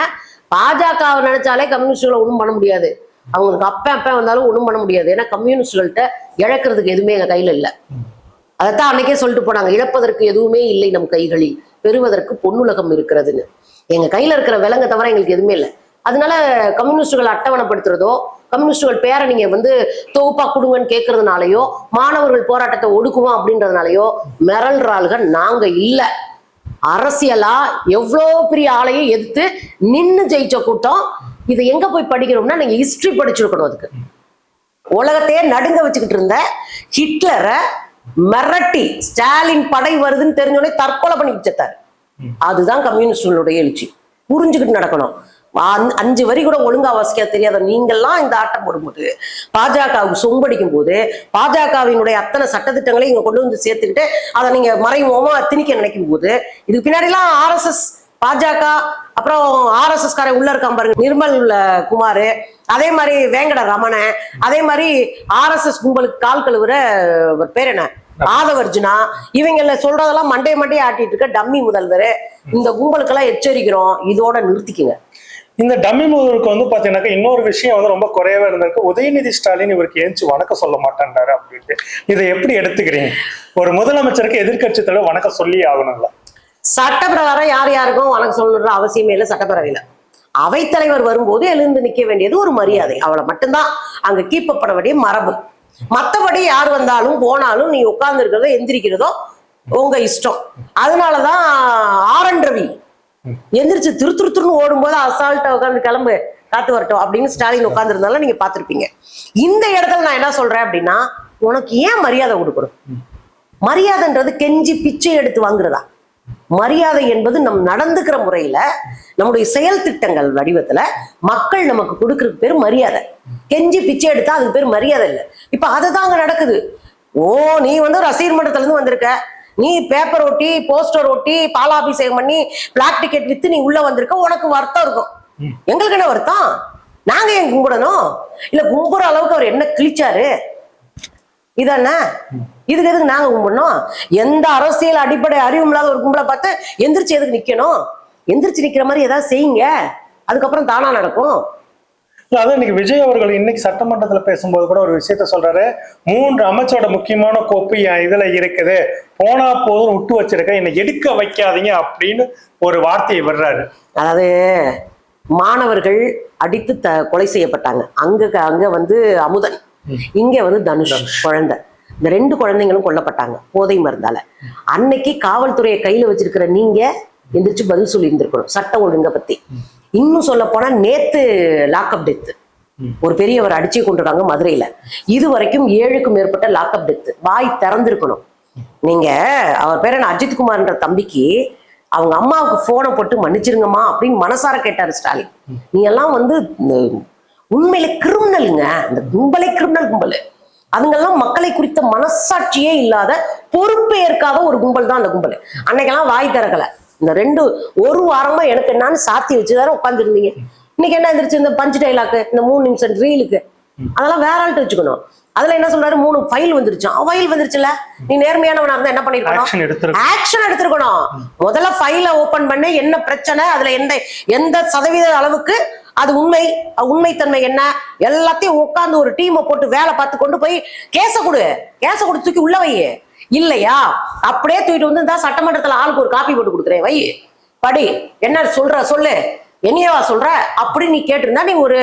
பாஜகவை நினைச்சாலே கம்யூனிஸ்டுகளை ஒண்ணும் பண்ண முடியாது. அவங்களுக்கு அப்ப வந்தாலும் ஒண்ணும் பண்ண முடியாது. ஏன்னா கம்யூனிஸ்டுகள்கிட்ட இழக்கிறதுக்கு எதுவுமே எங்க கையில இல்லை. அதைத்தான் அன்னைக்கே சொல்லிட்டு போனாங்க, இழப்பதற்கு எதுவுமே இல்லை நம் கைகளில், பெறுவதற்கு பொன்னுலகம் இருக்கிறதுன்னு. எங்க கையில இருக்கிற விலங்கை தவிர எங்களுக்கு எதுவுமே இல்லை. அதனால கம்யூனிஸ்டுகள் அட்டவணைப்படுத்துறதோ, கம்யூனிஸ்டுகள் பேரை நீங்க வந்து தொகுப்பா கொடுங்கன்னு கேட்கறதுனாலயோ, மாணவர்கள் போராட்டத்தை ஒடுக்குவோம் அப்படின்றதுனாலயோ மிரள்றாள்கள் நாங்க இல்லை. அரசியலா எவ்வளோ பெரிய ஆளையும் எதிர்த்து நின்று ஜெயிச்ச கூட்டம். இதை எங்க போய் படிக்கிறோம்னா, நீங்க ஹிஸ்டரி படிச்சிருக்கணும். அதுக்கு உலகத்தையே நடுங்க வச்சுக்கிட்டு இருந்த ஹிட்லரை மிரட்டி ஸ்டாலின் படை வருதுன்னு தெரிஞ்சோடனே தற்கொலை பண்ணி வச்சிருத்தாரு. அதுதான் கம்யூனிஸ்டுகளுடைய எழுச்சி. புரிஞ்சுக்கிட்டு நடக்கணும். 5 வரி கூட ஒழுங்கா வாசிக்க தெரியாத நீங்கள்லாம் இந்த ஆட்டம் போடும்போது, பாஜகவுக்கு சொம்படிக்கும் போது, பாஜகவினுடைய அத்தனை சட்டத்திட்டங்களையும் இங்க கொண்டு வந்து சேர்த்துக்கிட்டு அதை நீங்க மறைமுகமா திணிக்க நினைக்கும் போது, இதுக்கு பின்னாடிலாம் RSS, பாஜக, அப்புறம் RSS காரை உள்ள இருக்கான் பாருங்க நிர்மல் குமார், அதே மாதிரி வேங்கட ரமணன், அதே மாதிரி RSS கும்பலுக்கு கால் கழுவுற பேர் என்ன ஆதவ அர்ஜுனா, இவங்கள சொல்றதெல்லாம் மண்டையை ஆட்டிட்டு இருக்க டம்மி முதல்வர். இந்த கும்பலுக்கெல்லாம் எச்சரிக்கிறோம், இதோட நிறுத்திக்குங்க. இந்த டம்மி முதல்வருக்கு வந்து பாத்தீங்கன்னாக்கா இன்னொரு விஷயம் வந்து ரொம்ப குறையவே இருந்திருக்கு. உதயநிதி ஸ்டாலின் இவருக்கு ஏஞ்சி வணக்கம் சொல்ல மாட்டேன்றாரு அப்படின்ட்டு. இதை எப்படி எடுத்துக்கிறீங்க? ஒரு முதலமைச்சருக்கு எதிர்கட்சி தலைவர் வணக்கம் சொல்லி ஆகணும்ல? சட்ட பிரகாரம் யார் யாருக்கும் வணக்கம் சொல்லணுன்ற அவசியமே இல்லை. சட்டப்பேரவையில அவைத்தலைவர் வரும்போது எழுந்து நிக்க வேண்டியது ஒரு மரியாதை, அவளை மட்டும்தான் அங்க கீப்பப்பட வேண்டிய மரபு. மற்றபடி யார் வந்தாலும் போனாலும் நீ உட்கார்ந்து இருக்கிறதோ எந்திரிக்கிறதோ உங்க இஷ்டம். அதனாலதான் RN ரவி எந்திரிச்சு திருத்துருன்னு ஓடும்போது அசால்ட்டா உட்காந்து கிளம்பு காத்து வரட்டும் அப்படின்னு ஸ்டாலின் உட்கார்ந்து இருந்தாலும் நீங்க பாத்திருப்பீங்க. இந்த இடத்துல நான் என்ன சொல்றேன் அப்படின்னா, உனக்கு ஏன் மரியாதை கொடுக்கணும்? மரியாதைன்றது கெஞ்சி பிச்சை எடுத்து வாங்குறதா? மரியாதை என்பது நம் நடந்துக்கிற முறையில, நம்முடைய செயல் திட்டங்கள் வடிவத்துல மக்கள் நமக்கு கொடுக்கறதுக்கு பேர் மரியாதை. கெஞ்சி பிச்சை எடுத்தா அதுக்கு பேர் மரியாதை இல்லை. இப்ப அதுதாங்க நடக்குது. ஓ நீ வந்து ரசிகர் மன்றத்துல இருந்து வந்திருக்க, நீ பேப்பர் ஒட்டி போஸ்டர் ஒட்டி பாலாபிஷேகம் பண்ணி பிளாக் டிக்கெட் வித்து நீ உள்ள வந்திருக்க, உனக்கு வருத்தம் இருக்கும். எங்களுக்கு என்ன வருத்தம்? நாங்க ஏன் கும்பிடணும்? இல்ல கும்புற அளவுக்கு அவர் என்ன கிழிச்சாரு இதானே? இதுக்கு எதுக்கு நாங்க கும்பிடணும்? எந்த அரசியல் அடிப்படை அறிவும் இல்லாத ஒரு கும்பலை பார்த்து எந்திரிச்சு எதுக்கு நிக்கணும்? எந்திரிச்சு நிக்கிற மாதிரி ஏதாவது செய்யுங்க, அதுக்கப்புறம் தானா நடக்கும். அதான் இன்னைக்கு விஜய் அவர்கள் இன்னைக்கு சட்டமன்றத்துல பேசும்போது கூட ஒரு விஷயத்த சொல்றாரு. 3 அமைச்சரோட முக்கியமான கோப்பு என் இதுல இருக்குது, போனா போதும் விட்டு வச்சிருக்க, என்னை எடுக்க வைக்காதீங்க அப்படின்னு ஒரு வார்த்தையை விடுறாரு. அதாவது மாணவர்கள் அடித்து கொலை செய்யப்பட்டாங்க. அங்க வந்து அமுதன், இங்க வந்து தனுஷ் குழந்தை. இந்த 2 குழந்தைங்களும் கொல்லப்பட்டாங்க போதை மருந்தால. அன்னைக்கு காவல்துறையை கையில வச்சிருக்கிற நீங்க எந்திரிச்சு பதில் சொல்லி இருந்திருக்கணும் சட்ட ஒழுங்க பத்தி. இன்னும் சொல்ல போனா நேத்து லாக்அப் டெத், ஒரு பெரியவர் அடிச்சு கொண்டிருக்காங்க மதுரையில. இது வரைக்கும் 7க்கும் மேற்பட்ட லாக்அப் டெத். வாய் திறந்திருக்கணும் நீங்க. அவர் பேர் என்ன, அஜித்குமார்ன்ற தம்பிக்கு அவங்க அம்மாவுக்கு போனை போட்டு மன்னிச்சிருங்கம்மா அப்படின்னு மனசார கேட்டாரு ஸ்டாலின். நீ எல்லாம் வந்து உண்மையில கிரிமினலுங்க, இந்த கும்பலை கிரிமினல் கும்பல். அதுங்கெல்லாம் மக்களை குறித்த மனசாட்சியே இல்லாத, பொறுப்பே ஏற்காத ஒரு கும்பல் தான் அந்த கும்பல். அன்னைக்கெல்லாம் வாய் திறக்கல. இந்த 1 வாரமா எனக்கு என்னன்னு சாத்தி வச்சுதானே உட்காந்துருந்தீங்க. இன்னைக்கு என்ன இருந்துச்சு? இந்த பஞ்ச் டைலாக்கு, இந்த 3 நிமிஷம் ரீலுக்கு, அதெல்லாம் வேற ஆள்கிட்ட வச்சுக்கணும். அதுல என்ன சொல்றாரு, 3 ஃபைல் வந்துருச்சான். ஃபைல் வந்துருச்சுல, நீ நேர்மையானவனா இருந்தா என்ன பண்ணிருக்கணும்? ஆக்ஷன் எடுத்திருக்கணும். முதல்ல ஃபைல ஓபன் பண்ண, என்ன பிரச்சனை, அதுல எந்த சதவீத அளவுக்கு அது உண்மைத்தன்மை என்ன, எல்லாத்தையும் உட்கார்ந்து ஒரு டீமை போட்டு வேலை பார்த்து கொண்டு போய் கேச கொடு தூக்கி உள்ள வை. இல்லையா அப்படியே தூக்கிட்டு வந்து இந்த சட்டமன்றத்துல ஆளுக்கு ஒரு காப்பி போட்டு கொடுக்குறேன், வை படி, என்ன சொல்லு, என்னையவா சொல்ற அப்படி நீ கேட்டிருந்தா நீ ஒரு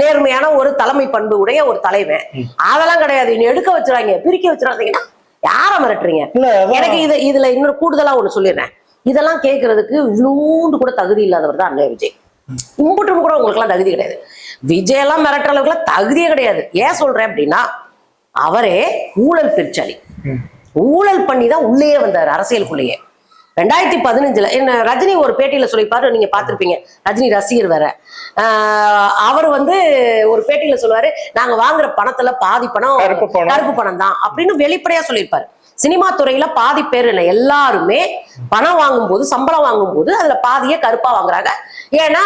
நேர்மையான ஒரு தலைமை பண்பு உடைய ஒரு தலைவன். அதெல்லாம் கிடையாது. நீ எடுக்க வச்சுறாங்க, பிரிக்க வச்சுறாதீங்கன்னா யார மிரட்டுறீங்க? எனக்கு இதுல இன்னொரு கூடுதலா ஒண்ணு சொல்லிடுறேன். இதெல்லாம் கேட்கறதுக்கு இவ்வளோண்டு கூட தகுதி இல்லாதவர் தான் அண்ணன் விஜய். கும்பிட்டு கூட உங்களுக்கு எல்லாம் தகுதி கிடையாது. விஜய் எல்லாம் மிரட்டுற அளவுக்கு எல்லாம் தகுதியே கிடையாது. ஏன் சொல்றேன் அப்படின்னா, அவரே ஊழல் பெருச்சாளி. ஊழல் பண்ணி தான் உள்ளே வந்தார் அரசியலுக்குள்ளேயே. 2015 என்ன ரஜினி ஒரு பேட்டியில சொல்லிப்பாரு, நீங்க பாத்திருப்பீங்க, ரஜினி ரசிகர் வேற. அவர் வந்து ஒரு பேட்டியில சொல்லுவாரு, நாங்க வாங்குற பணத்துல பாதி பணம் கருப்பு பணம் தான் அப்படின்னு வெளிப்படையா சொல்லியிருப்பாரு. சினிமா துறையில பாதி பேர் இல்லை, எல்லாருமே பணம் வாங்கும் போது, சம்பளம் வாங்கும் போது அதுல பாதிய கருப்பா வாங்குறாங்க. ஏன்னா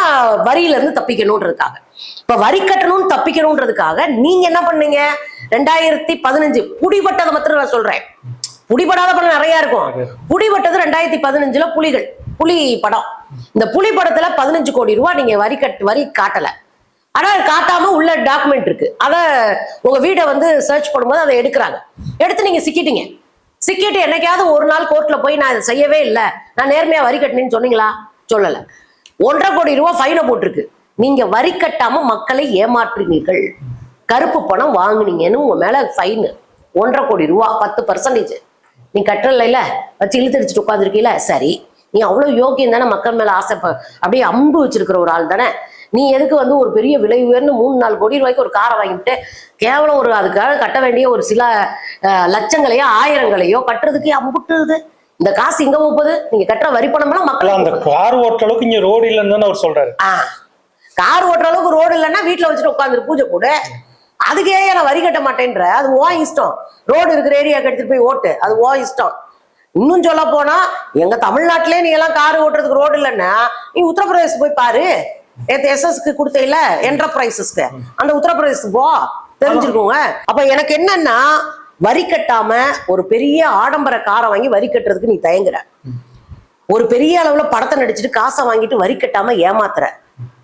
வரியில இருந்து தப்பிக்கணும்ன்றதுக்காக. இப்ப வரி கட்டணும்னு தப்பிக்கணும்ன்றதுக்காக நீங்க என்ன பண்ணீங்க? 2015 புடிபட்டதை மாத்திரம் நான் சொல்றேன், புடிபடாத படம் நிறைய இருக்கும். புடிபட்டது 2015 புலி படம். இந்த புலி படத்துல 15 கோடி ரூபாய் நீங்க வரி காட்டல. ஆனா காட்டாம உள்ள டாக்குமெண்ட் இருக்கு. அத உங்க வீட்டை வந்து சர்ச் பண்ணும்போது அதை எடுத்து நீங்க சிக்கிட்டு என்னைக்காவது ஒரு நாள் கோர்ட்ல போய் நான் இதை செய்யவே இல்லை, நான் நேர்மையா வரி கட்டினேன்னு சொன்னீங்களா? சொல்லல. 1.5 கோடி ரூபாய் ஃபைனை போட்டிருக்கு. நீங்க வரி கட்டாம மக்களை ஏமாற்றினீர்கள், கருப்பு பணம் வாங்குனீங்கன்னு உங்க மேல ஃபைன் 1.5 கோடி ரூபாய், 10%. நீ கட்டல வச்சு இழுத்தடிச்சுட்டு உட்காந்துருக்கீல, சரி, நீ அவ்வளவு யோக்கியம் தானே, மக்கள் மேல ஆசை அப்படியே அம்பு வச்சிருக்கிற ஒரு ஆள் தானே. நீ எதுக்கு வந்து ஒரு பெரிய விலை உயர்ந்து 3-4 கோடி ரூபாய்க்கு ஒரு காரை வாங்கிட்டு கேவலம் ஒரு அதுக்காக கட்ட வேண்டிய ஒரு சில லட்சங்களையோ ஆயிரங்களையோ கட்டுறதுக்கு அம்புட்டுது. இந்த காசு இங்க போகுது, நீங்க கட்டுற வரி பணம்லாம் மக்கள். அந்த கார் ஓட்டுற அளவுக்கு இங்க ரோடு இல்லைன்னு அவர் சொல்றாரு. கார் ஓட்டுற அளவுக்கு ரோடு இல்லைன்னா வீட்டுல வச்சுட்டு உட்காந்துரு பூஜை கூட. அதுக்கே நான் வரி கட்ட மாட்டேன்ற, அது ஓ இஷ்டம். ரோடு இருக்கிற ஏரியாவுக்கு எடுத்துட்டு போய் ஓட்டு, அது ஓ இஷ்டம். இன்னும் சொல்ல போனா எங்க தமிழ்நாட்டிலே நீ எல்லாம் கார் ஓட்டுறதுக்கு ரோடு இல்லைன்னா நீ உத்தரப்பிரதேச போய் பாரு. எஸ்எஸ்க்கு கொடுத்த இல்ல என்டர்பிரைசஸ்க்கு, அந்த உத்தரப்பிரதேசத்துக்கு போ, தெரிஞ்சிருக்கோங்க. அப்ப எனக்கு என்னன்னா, வரி கட்டாம ஒரு பெரிய ஆடம்பர காரை வாங்கி வரி கட்டுறதுக்கு நீ தயங்குற, ஒரு பெரிய அளவுல படத்தை நடிச்சுட்டு காசை வாங்கிட்டு வரி கட்டாம ஏமாத்துற.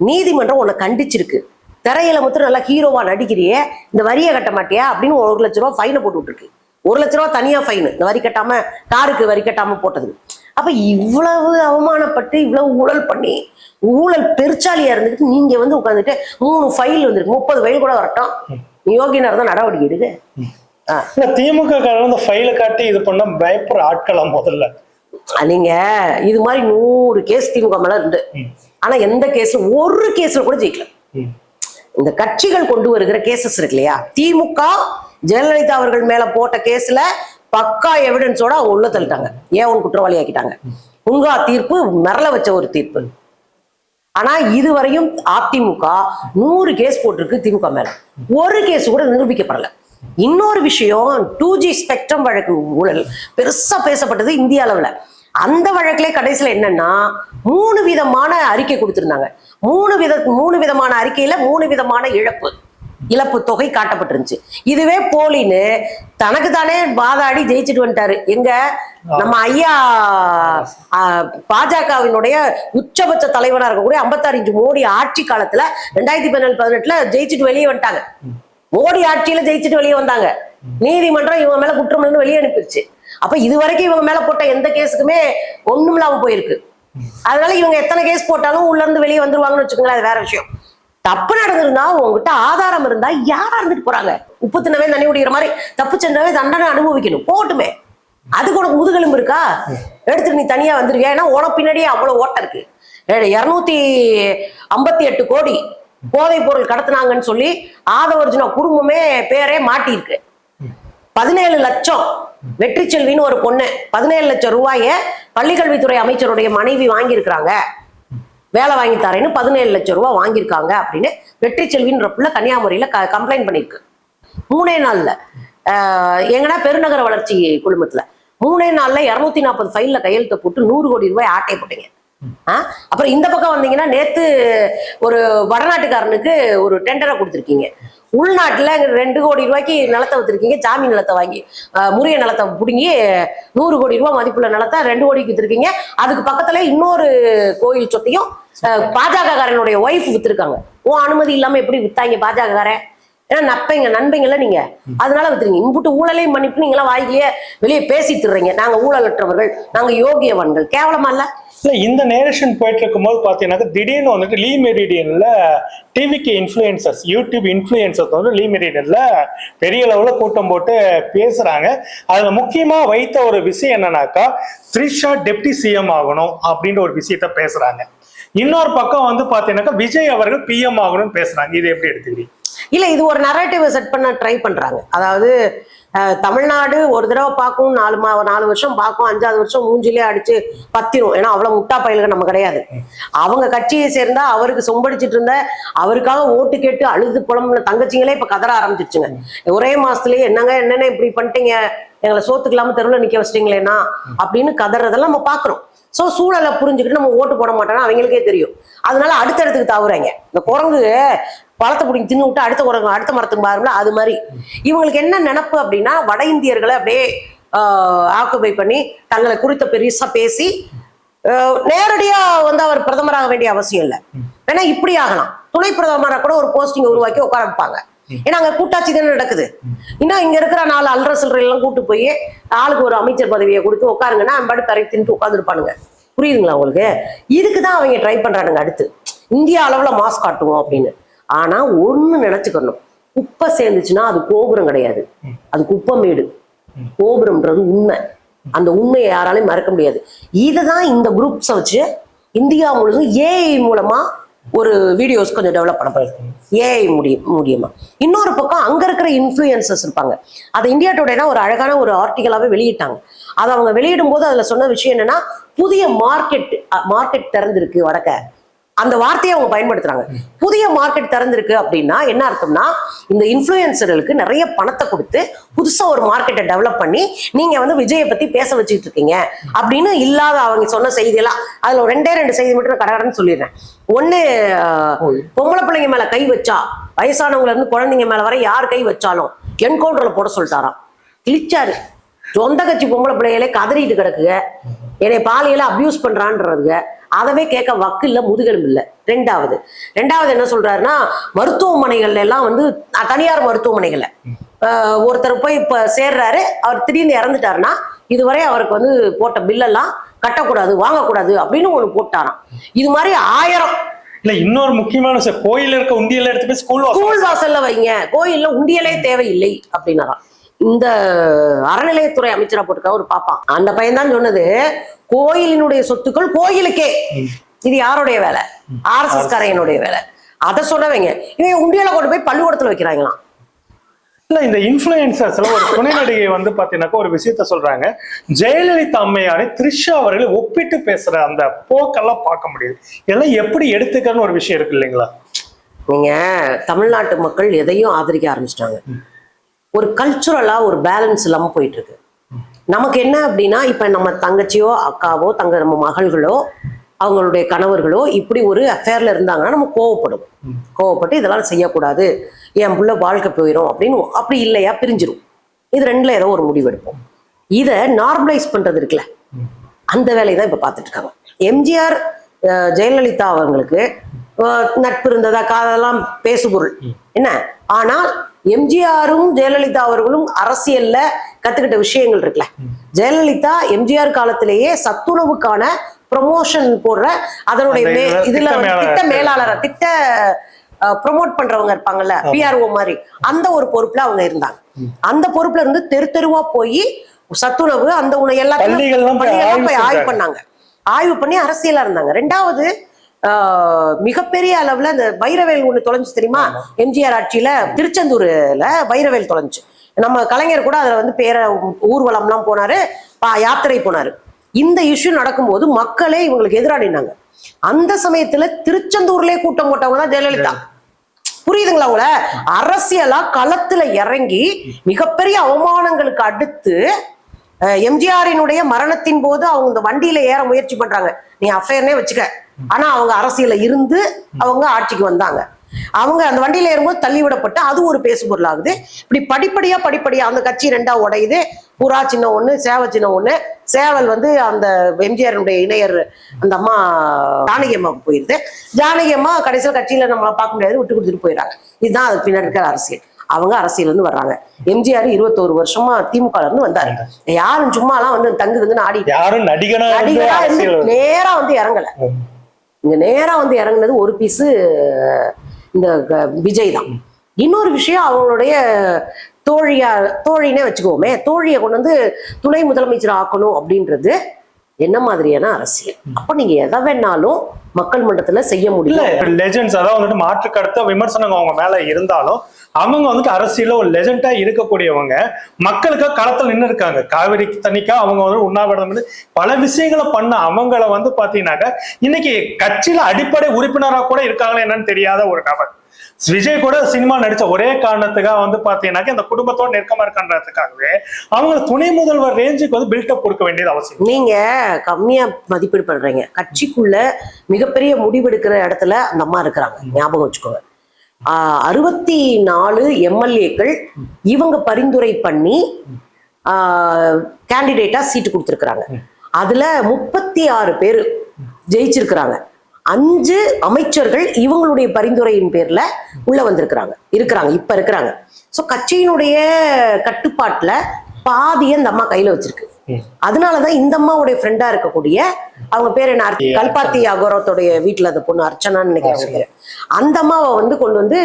நீதிமன்றம் உன்னை கண்டிச்சிருக்கு. திரையில மட்டும் நல்லா ஹீரோவா நடிக்கிறியே, இந்த வரியை கட்ட மாட்டியா அப்படின்னு 1 லட்ச ரூபாய் ஃபைனை போட்டு விட்டுருக்கு. 1 லட்ச ரூபாய் தனியா ஃபைன், இந்த வரி கட்டாம, காருக்கு வரி கட்டாம போட்டது. அப்ப இவ்வளவு அவமானப்பட்டு இவ்வளவு ஊழல் பண்ணி ஊழல் பெருச்சாலியா இருந்துட்டு நீங்க வந்து உட்காந்துட்டு 3 ஃபைல் வந்துருக்கு, 30 ஃபைல் கூட வரட்டும், யோகியனர் தான் நடவடிக்கை எடுக்கு. திமுக இந்த ஃபைல காட்டி இது பண்ண பயப்படுற ஆட்களா? முதல்ல நீங்க இது மாதிரி 100 கேஸ் திமுக மேல இருந்து, ஆனா எந்த கேஸ்ல ஒரு கேஸ்ல கூட ஜெயிக்கல. இந்த கட்சிகள் கொண்டு வருகிற கேசஸ் இருக்கு இல்லையா, திமுக ஜெயலலிதா அவர்கள் மேல போட்ட கேஸ்ல பக்கா எவிடன்ஸோட அவங்க உள்ள தள்ளிட்டாங்க, ஏன் குற்றவாளி ஆக்கிட்டாங்க. உங்கா தீர்ப்பு மிரள வச்ச ஒரு தீர்ப்பு. ஆனா இதுவரையும் அதிமுக 100 கேஸ் போட்டிருக்கு திமுக மேல, ஒரு கேஸ் கூட நிரூபிக்கப்படல. இன்னொரு விஷயம் 2G ஸ்பெக்ட்ரம் வழக்கு ஊழல் பெருசா பேசப்பட்டது இந்திய அளவுல. அந்த வழக்குல கடைசியில என்னன்னா 3 விதமான அறிக்கை கொடுத்திருந்தாங்க. 3 விதமான அறிக்கையில 3 விதமான இழப்பு தொகை காட்டப்பட்டிருந்துச்சு. இதுவே போலின்னு தனக்கு தானே வாதாடி ஜெயிச்சுட்டு வந்துட்டாரு. எங்க நம்ம ஐயா பாஜகவினுடைய உச்சபட்ச தலைவனா இருக்கக்கூடிய 56 இன்ச் மோடி ஆட்சி காலத்துல 2017-18 ஜெயிச்சுட்டு வெளியே வந்துட்டாங்க. மோடி ஆட்சியில ஜெயிச்சுட்டு வெளியே வந்தாங்க. நீதிமன்றம் இவங்க மேல குற்றம் வெளியே அனுப்பிடுச்சு. அப்ப இது வரைக்கும் இவங்க மேல போட்ட எந்த கேஸுக்குமே ஒண்ணும் இல்லாம போயிருக்கு. அதனால இவங்க எத்தனை கேஸ் போட்டாலும் உள்ள இருந்து வெளியே வந்துருவாங்கன்னு வச்சுக்கோங்களேன், அது வேற விஷயம். தப்பு நடந்திருந்தா உங்ககிட்ட ஆதாரம் இருந்தா யாரா இருந்துட்டு போறாங்க? உப்பு தின்னவே தண்ணி குடிக்கிற மாதிரி தப்பு செஞ்சவே தண்டனை அனுபவிக்கணும், போட்டுமே. அதுக்கு உனக்கு முதுகெலும்பு இருக்கா? எடுத்துட்டு நீ தனியா வந்துருவியா? ஏன்னா உனக்கு பின்னாடியே அவ்வளவு ஓட்டம் இருக்கு. 258 கோடி போதைப் பொருள் கடத்தினாங்கன்னு சொல்லி ஆதவர்ஜுனா குடும்பமே பேரே மாட்டியிருக்கு. 17 லட்சம் வெற்றி செல்வின்னு ஒரு பொண்ணு 17 லட்சம் ரூபாய பள்ளிக்கல்வித்துறை அமைச்சருடைய மனைவி வாங்கியிருக்கிறாங்க. வேலை வாங்கி தரேன்னு 17 லட்சம் ரூபாய் வாங்கியிருக்காங்க அப்படின்னு வெற்றி செல்வின்ற புள்ள கன்னியாகுமரியில கம்ப்ளைண்ட் பண்ணிருக்கு. 3 நாள்ல எங்கன்னா பெருநகர வளர்ச்சி குழுமத்துல 3 நாள்ல 240 ஃபைல்ல கையெழுத்த போட்டு 100 கோடி ரூபாய் ஆட்டை போட்டீங்க. அப்புறம் இந்த பக்கம் வந்தீங்கன்னா நேத்து ஒரு வடநாட்டுக்காரனுக்கு ஒரு டெண்டரை கொடுத்துருக்கீங்க. உள்நாட்டுல 2 கோடி ரூபாய்க்கு நிலத்தை வித்துருக்கீங்க. ஜாமீன் நிலத்தை வாங்கி முறிய நிலத்தை பிடுங்கி 100 கோடி ரூபாய் மதிப்புள்ள நிலத்தை 2 கோடிக்கு வித்துருக்கீங்க. அதுக்கு பக்கத்துல இன்னொரு கோயில் சொத்தையும் பாஜக காரனுடைய ஒய்ஃப் வித்துருக்காங்க. அனுமதி இல்லாம எப்படி வித்தாங்க பாஜக காரன்? ஏன்னா நண்பைங்கல்ல நீங்க, அதனால வித்துறீங்க. இம்புட்டு ஊழலையும் பண்ணிட்டு நீங்க எல்லாம் வாயிலேயே வெளியே பேசிட்டுறீங்க. நாங்க ஊழலற்றவர்கள், நாங்க யோகியவன்கள். கேவலமா இல்ல? இல்ல, இந்த நேரேஷன் போயிட்டு இருக்கும் போது பாத்தீங்கன்னா திடீர்னு வந்துட்டு லீ மெரிடியன்ல டிவிக்கு இன்ஃபுளுசர்ஸ், யூடியூப் இன்ஃபுளுசர்ஸ் வந்து லீ மெரிடியன்ல பெரிய அளவுல கூட்டம் போட்டு பேசுறாங்க. அதுல முக்கியமா வைத்த ஒரு விஷயம் என்னன்னாக்கா, த்ரிஷா டெப்டி சிஎம் ஆகணும் அப்படின்ற ஒரு விஷயத்த பேசுறாங்க. இன்னொரு பக்கம் வந்து பாத்தீங்கன்னாக்கா விஜய் அவர்கள் பிஎம் ஆகணும்னு பேசுறாங்க. இது எப்படி எடுத்துக்கிறீங்க? இல்ல, இது ஒரு நரேட்டிவ் செட் பண்ண ட்ரை பண்றாங்க. அதாவது தமிழ்நாடு ஒரு தடவை பார்க்கும், 4 வருஷம் பார்க்கும், 5வது வருஷம் மூஞ்சிலே அடிச்சு பத்திரும். ஏன்னா அவ்வளவு முட்டா பயில்கள் நம்ம கிடையாது. அவங்க கட்சியை சேர்ந்தா அவருக்கு சொம்படிச்சிட்டு இருந்த, அவருக்காக ஓட்டு கேட்டு அழுது புலம்புன தங்கச்சிங்களே இப்ப கதற ஆரம்பிச்சிருச்சுங்க. ஒரே மாசத்துலயே என்னென்ன இப்படி பண்ணிட்டீங்க, எங்களை சோத்துக்கலாம தெருவில் நிக்க வச்சிட்டீங்களேன்னா அப்படின்னு கதறதெல்லாம் நம்ம பாக்குறோம். சோ சூழலை புரிஞ்சுக்கிட்டு நம்ம ஓட்டு போட மாட்டோம்னா அவங்களுக்கே தெரியும். அதனால அடுத்தடுத்துக்கு தாவுறாங்க. இந்த குரங்கு பழத்தை பிடிங்கி தின்னு விட்டு அடுத்த மரத்துக்கு பாருங்களா, அது மாதிரி இவங்களுக்கு என்ன நினப்பு அப்படின்னா, வட இந்தியர்களை அப்படியே ஆக்குபை பண்ணி தங்களை குறித்த பெருசா பேசி நேரடியா வந்து அவர் பிரதமராக வேண்டிய அவசியம் இல்லை. ஏன்னா இப்படி ஆகலாம், துணை பிரதமராக கூட ஒரு போஸ்டிங் உருவாக்கி உட்கார வைப்பாங்க. ஏன்னா அங்க கூட்டாட்சி தானே நடக்குது. இன்னும் இங்க இருக்கிற 4 அல்ற சில்லறை எல்லாம் கூட்டு போய் ஆளுக்கு ஒரு அமைச்சர் பதவியை கொடுத்து உட்காருங்கன்னா அம்பாடு கரை தின்ட்டு உட்காந்துருப்பானுங்க. புரியுதுங்களா உங்களுக்கு? இதுக்குதான் அவங்க ட்ரை பண்றானுங்க. அடுத்து இந்தியா அளவுல மாஸ் காட்டுவோம் அப்படின்னு. ஆனா ஒண்ணு நினைச்சுக்கணும், குப்பை சேர்ந்துச்சுன்னா அது கோபுரம் கிடையாது, அது குப்பமேடு. கோபுரம்ன்றது உண்மை. அந்த உண்மையை யாராலையும் மறக்க முடியாது. இதுதான் இந்த குரூப்ஸை வச்சு இந்தியா முழுவதும் ஏஐ மூலமா ஒரு வீடியோஸ் கொஞ்சம் டெவலப் பண்ண போயிருக்கும். ஏஐ மூலியமா. இன்னொரு பக்கம் அங்க இருக்கிற இன்ஃப்ளூயன்சர்ஸ் இருப்பாங்க. அதை இந்தியா டுடேனா ஒரு அழகான ஒரு ஆர்டிகலாவே வெளியிட்டாங்க. அதை அவங்க வெளியிடும் போது அதுல சொன்ன விஷயம் என்னன்னா, புதிய மார்க்கெட் திறந்திருக்கு வடக்க. அந்த வார்த்தையை அவங்க பயன்படுத்துறாங்க. புதிய மார்க்கெட் திறந்திருக்கு அப்படின்னா என்ன அர்த்தம்னா, இந்த இன்ஃப்ளூயன்சர்களுக்கு நிறைய பணத்தை கொடுத்து புதுசா ஒரு மார்க்கெட்டை டெவலப் பண்ணி நீங்க வந்து விஜயை பத்தி பேச வச்சுட்டு இருக்கீங்க அப்படின்னு இல்லாத அவங்க சொன்ன செய்தியெல்லாம். அதுல 2 செய்தி மட்டும் நான் கடகடன்னு சொல்லிடுறேன். ஒண்ணு, பொம்பளை பிள்ளைங்க மேல கை வச்சா, வயசானவங்கள இருந்து குழந்தைங்க மேல வரை யார் கை வச்சாலும் என்கவுண்டர்ல போட சொல்லிட்டாராம். கிழிச்சாரு. சொந்த கட்சி பொம்பளை பிள்ளைகளே கதறிட்டு கிடக்குங்க, என்னை பாலியல அபியூஸ் பண்றான்றதுங்க. அதவே கேட்க வக்கு இல்ல, முதுகெலும்பு இல்ல. ரெண்டாவது என்ன சொல்றாருன்னா, மருத்துவமனைகள்ல எல்லாம் வந்து தனியார் மருத்துவமனைகள்ல ஒருத்தர் போய் இப்ப சேர்றாரு, அவர் திடீர்னு இறந்துட்டாருன்னா இதுவரை அவருக்கு வந்து போட்ட பில்லெல்லாம் கட்டக்கூடாது, வாங்கக்கூடாது அப்படின்னு ஒண்ணு போட்டாராம். இது மாதிரி 1000. இல்ல, இன்னொரு முக்கியமான விஷயம், கோயில் இருக்க உண்டியல எடுத்து போய் ஸ்கூல் வாசல்ல வைங்க, கோயில்ல உண்டியலே தேவையில்லை அப்படின்னாராம். இந்த அறநிலையத்துறை அமைச்சரா போட்டுக்கா ஒரு பாப்பான், அந்த பையன் தான் சொன்னது, கோயிலினுடைய சொத்துக்கள் கோயிலுக்கே. இது யாருடைய வேலை? RSS காரையனுடைய வேலை. அதை சொன்னவங்க இவங்க உண்டியல கொண்டு போய் பள்ளிக்கூடத்துல வைக்கிறாங்களாம். இல்ல, இந்த இன்ஃப்ளூயன்சர்ஸ்ல ஒரு துணை நடிகை வந்து பாத்தீங்கன்னாக்கா ஒரு விஷயத்த சொல்றாங்க, ஜெயலலிதா அம்மையாரை த்ரிஷா அவர்களை ஒப்பிட்டு பேசுற அந்த போக்கெல்லாம் பார்க்க முடியுது. இதெல்லாம் எப்படி எடுத்துக்கன்னு ஒரு விஷயம் இருக்கு இல்லைங்களா? நீங்க தமிழ்நாட்டு மக்கள் எதையும் ஆதரிக்க ஆரம்பிச்சிட்டாங்க. ஒரு கல்ச்சுரலா ஒரு பேலன்ஸ் இல்லாம போயிட்டு இருக்கு. நமக்கு என்ன அப்படின்னா, இப்ப நம்ம தங்கச்சியோ அக்காவோ நம்ம மகள்களோ அவங்களுடைய கணவர்களோ இப்படி ஒரு அஃபேர்ல இருந்தாங்கன்னா நம்ம கோவப்பட்டு இதெல்லாம் செய்யக்கூடாது, என் புள்ள வாழ்க்கை போயிடும் அப்படின்னு. அப்படி இல்லையா பிரிஞ்சிரும். இது ரெண்டுல ஏதோ ஒரு முடிவு எடுப்போம். இதை நார்மலைஸ் பண்றது இருக்குல்ல, அந்த வேலையை தான் இப்ப பார்த்துட்டு இருக்காங்க. எம்ஜிஆர் ஜெயலலிதா அவங்களுக்கு நட்பு இருந்ததா காதெல்லாம் பேசுபொருள் என்ன. ஆனால் எம்ஜிஆரும் ஜெயலலிதா அவர்களும் அரசியல்ல கத்துக்கிட்ட விஷயங்கள் இருக்குல்ல. ஜெயலலிதா எம்ஜிஆர் காலத்திலேயே சத்துணவுக்கான ப்ரொமோஷன் போடுற அதனுடைய இதுல திட்ட மேலாளர் ப்ரொமோட் பண்றவங்க இருப்பாங்கல்ல, பிஆர்ஓ மாதிரி, அந்த ஒரு பொறுப்புல அவங்க இருந்தாங்க. அந்த பொறுப்புல இருந்து தெருவா போய் சத்துணவு அந்த உணவு எல்லாத்தையும் போய் ஆய்வு பண்ணாங்க. ஆய்வு பண்ணி அரசியலா இருந்தாங்க. ரெண்டாவது மிகப்பெரிய அளவுல இந்த வைரவேல் ஒண்ணு தொலைஞ்சு தெரியுமா? எம்ஜிஆர் ஆட்சியில திருச்செந்தூர்ல வைரவேல் தொலைஞ்சு. நம்ம கலைஞர் கூட அதுல வந்து ஊர்வலம் எல்லாம் போனாரு, யாத்திரை போனாரு. இந்த இஷ்யூ நடக்கும்போது மக்களே இவங்களுக்கு எதிராடினாங்க. அந்த சமயத்துல திருச்செந்தூர்லயே கூட்டம் போட்டவங்க தான் ஜெயலலிதா. புரியுதுங்களா உங்கள? அரசியலா களத்துல இறங்கி மிகப்பெரிய அவமானங்களுக்கு அடுத்து எம்ஜிஆரினுடைய மரணத்தின் போது அவங்க இந்த வண்டியில ஏற முயற்சி பண்றாங்க. நீ அஃபேர்னே வச்சுக்க, ஆனா அவங்க அரசியல இருந்து அவங்க ஆட்சிக்கு வந்தாங்க. அவங்க அந்த வண்டியில ஏறும்போது தள்ளி விடப்பட்டு அது ஒரு பேசு பொருளாகுது. இப்படி படிப்படியா அந்த கட்சி ரெண்டா உடையுது. புறா சின்ன ஒண்ணு, சேவ சின்ன ஒண்ணு. சேவல் வந்து அந்த எம்ஜிஆருடைய இணையர் அந்த அம்மா ஜானகி அம்மாவுக்கு போயிருது. ஜானகி அம்மா கடைசியில் கட்சியில நம்மளை பார்க்க முடியாது, விட்டு கொடுத்துட்டு போயிடறாங்க. இதுதான் அதுக்கு பின்னாடி இருக்கிற அரசியல். அவங்க அரசியல் இருந்து வர்றாங்க. எம்ஜிஆர் 21 வருஷமா திமுக இருந்து வந்தாரு. யாரும் சும்மாலாம் வந்து தங்குதுன்னு ஆடி நடிகரா நேரா வந்து இறங்கல. இங்க நேரா வந்து இறங்குனது ஒரு பீஸு இந்த விஜய் தான். இன்னொரு விஷயம், அவங்களுடைய தோழினே வச்சுக்கோமே, தோழியை கொண்டு வந்து துணை முதலமைச்சர் ஆக்கணும் அப்படின்றது என்ன மாதிரியான அரசியல்? அப்ப நீங்க எதை வேணாலும் மக்கள் மன்றத்துல செய்ய முடியல. லெஜெண்ட்ஸ் அதாவது வந்துட்டு மாற்று கருத்த விமர்சனங்கள் அவங்க மேல இருந்தாலும் அவங்க வந்துட்டு அரசியல ஒரு லெஜெண்டா இருக்கக்கூடியவங்க, மக்களுக்காக களத்தில் நின்று இருக்காங்க. காவிரி தண்ணிக்கா அவங்க வந்து உண்ணாவிரதம் பல விஷயங்களை பண்ண அவங்கள வந்து பாத்தீங்கன்னாக்க இன்னைக்கு கட்சியில அடிப்படை உறுப்பினராக கூட இருக்காங்களா என்னன்னு தெரியாத ஒரு நபர். விஜய் கூட சினிமா நடிச்ச ஒரே காரணத்துக்காக வந்து பாத்தீங்கன்னாக்க இந்த குடும்பத்தோட நெருக்கமா இருக்கான்றதுக்காகவே அவங்க துணை முதல்வர் ரேஞ்சுக்கு வந்து பில்டப் கொடுக்க வேண்டியது அவசியம். நீங்க கம்மியா மதிப்பீடு பண்றீங்க. கட்சிக்குள்ள மிகப்பெரிய முடிவெடுக்கிற இடத்துல அந்த அம்மா இருக்கிறாங்க, ஞாபகம் வச்சுக்கோங்க. 64 எம்எல்ஏக்கள் இவங்க பரிந்துரை பண்ணி கேண்டிடேட்டா சீட்டு கொடுத்துருக்குறாங்க. அதுல 36 பேர் ஜெயிச்சிருக்கிறாங்க. 5 அமைச்சர்கள் இவங்களுடைய பரிந்துரையின் பேர்ல உள்ள வந்திருக்கிறாங்க, இப்ப இருக்கிறாங்க. சோ கட்சியினுடைய கட்டுப்பாட்டுல பாதியை இந்த அம்மா கையில வச்சிருக்கு. அதனாலதான் இந்த அம்மாவுடைய ஃப்ரெண்டா இருக்கக்கூடிய, அவங்க பேர் என்ன, கல்பாத்தி அகோரத்துடைய வீட்டுல அந்த பொண்ணு அர்ச்சனான்னு நினைக்கிறாங்க, அந்த அம்மாவை வந்து கொண்டு வந்து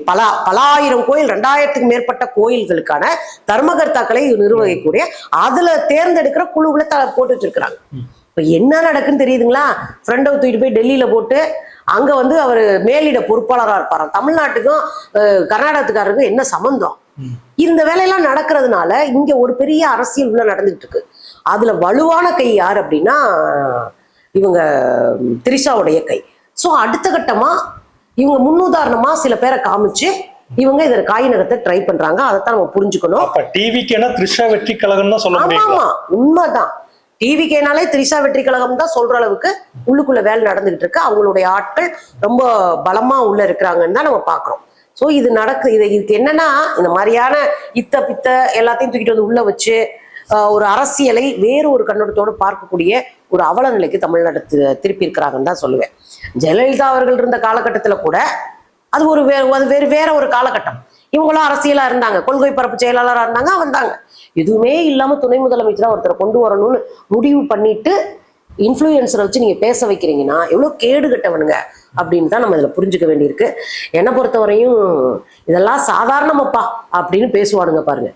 பல ஆயிரம் கோயில், 2000க்கும் மேற்பட்ட கோயில்களுக்கான தர்மகர்த்தாக்களை நிர்வகிக்கக்கூடிய அதுல தேர்ந்தெடுக்கிற குழுவுல போட்டு வச்சிருக்கிறாங்க. இப்ப என்ன நடக்குன்னு தெரியுதுங்களா? ஃப்ரெண்டை தூக்கிட்டு போய் டெல்லியில போட்டு அங்க வந்து அவர் மேலிட பொறுப்பாளராக இருப்பாராம். தமிழ்நாட்டுக்கும் கர்நாடகத்துக்காரருக்கும் என்ன சம்பந்தம்? இந்த வேலையெல்லாம் நடக்கிறதுனால இங்க ஒரு பெரிய அரசியல் உள்ள நடந்துட்டு இருக்கு. அதுல வலுவான கை யார் அப்படின்னா இவங்க திரிஷாவுடைய கை. சோ அடுத்த கட்டமா இவங்க முன்னுதாரணமா சில பேரை காமிச்சு இவங்க இதில் காய் நகத்தை ட்ரை பண்றாங்க. அதைத்தான் நம்ம புரிஞ்சுக்கணும். டிவிக்கேனா திரிஷா வெற்றி கழகம் தான் சொல்ல முடியும். ஆமா, உண்மைதான். டிவிக்கேனாலே திரிஷா வெற்றி கழகம் தான் சொல்ற அளவுக்கு உள்ளுக்குள்ள வேலை நடந்துகிட்டு இருக்கு. அவங்களுடைய ஆட்கள் ரொம்ப பலமா உள்ள இருக்கிறாங்கன்னு தான் நம்ம பாக்குறோம். சோ இது இதுக்கு என்னன்னா, இந்த மாதிரியான பித்த எல்லாத்தையும் தூக்கிட்டு வந்து உள்ள வச்சு ஒரு அரசியலை வேறு ஒரு கண்ணோட்டத்தோடு பார்க்கக்கூடிய ஒரு அவல நிலைக்கு தமிழ்நாடு திருப்பி இருக்கிறாங்கன்னு தான் சொல்லுவேன். ஜெயலலிதா அவர்கள் இருந்த காலகட்டத்துல கூட அது வேற ஒரு காலகட்டம். இவங்களும் அரசியலா இருந்தாங்க, கொள்கை பரப்பு செயலாளராக இருந்தாங்க, வந்தாங்க. எதுவுமே இல்லாம துணை முதலமைச்சரா ஒருத்தரை கொண்டு வரணும்னு முடிவு பண்ணிட்டு இன்ஃப்ளூயன்சரை வச்சு நீங்க பேச வைக்கிறீங்கன்னா எவ்வளவு கேடு கட்டவனுங்க அப்படின்னு தான் நம்ம இதுல புரிஞ்சுக்க வேண்டியிருக்கு. என்னை பொறுத்தவரையும் இதெல்லாம் சாதாரணமாப்பா அப்படின்னு பேசுவானுங்க பாருங்க.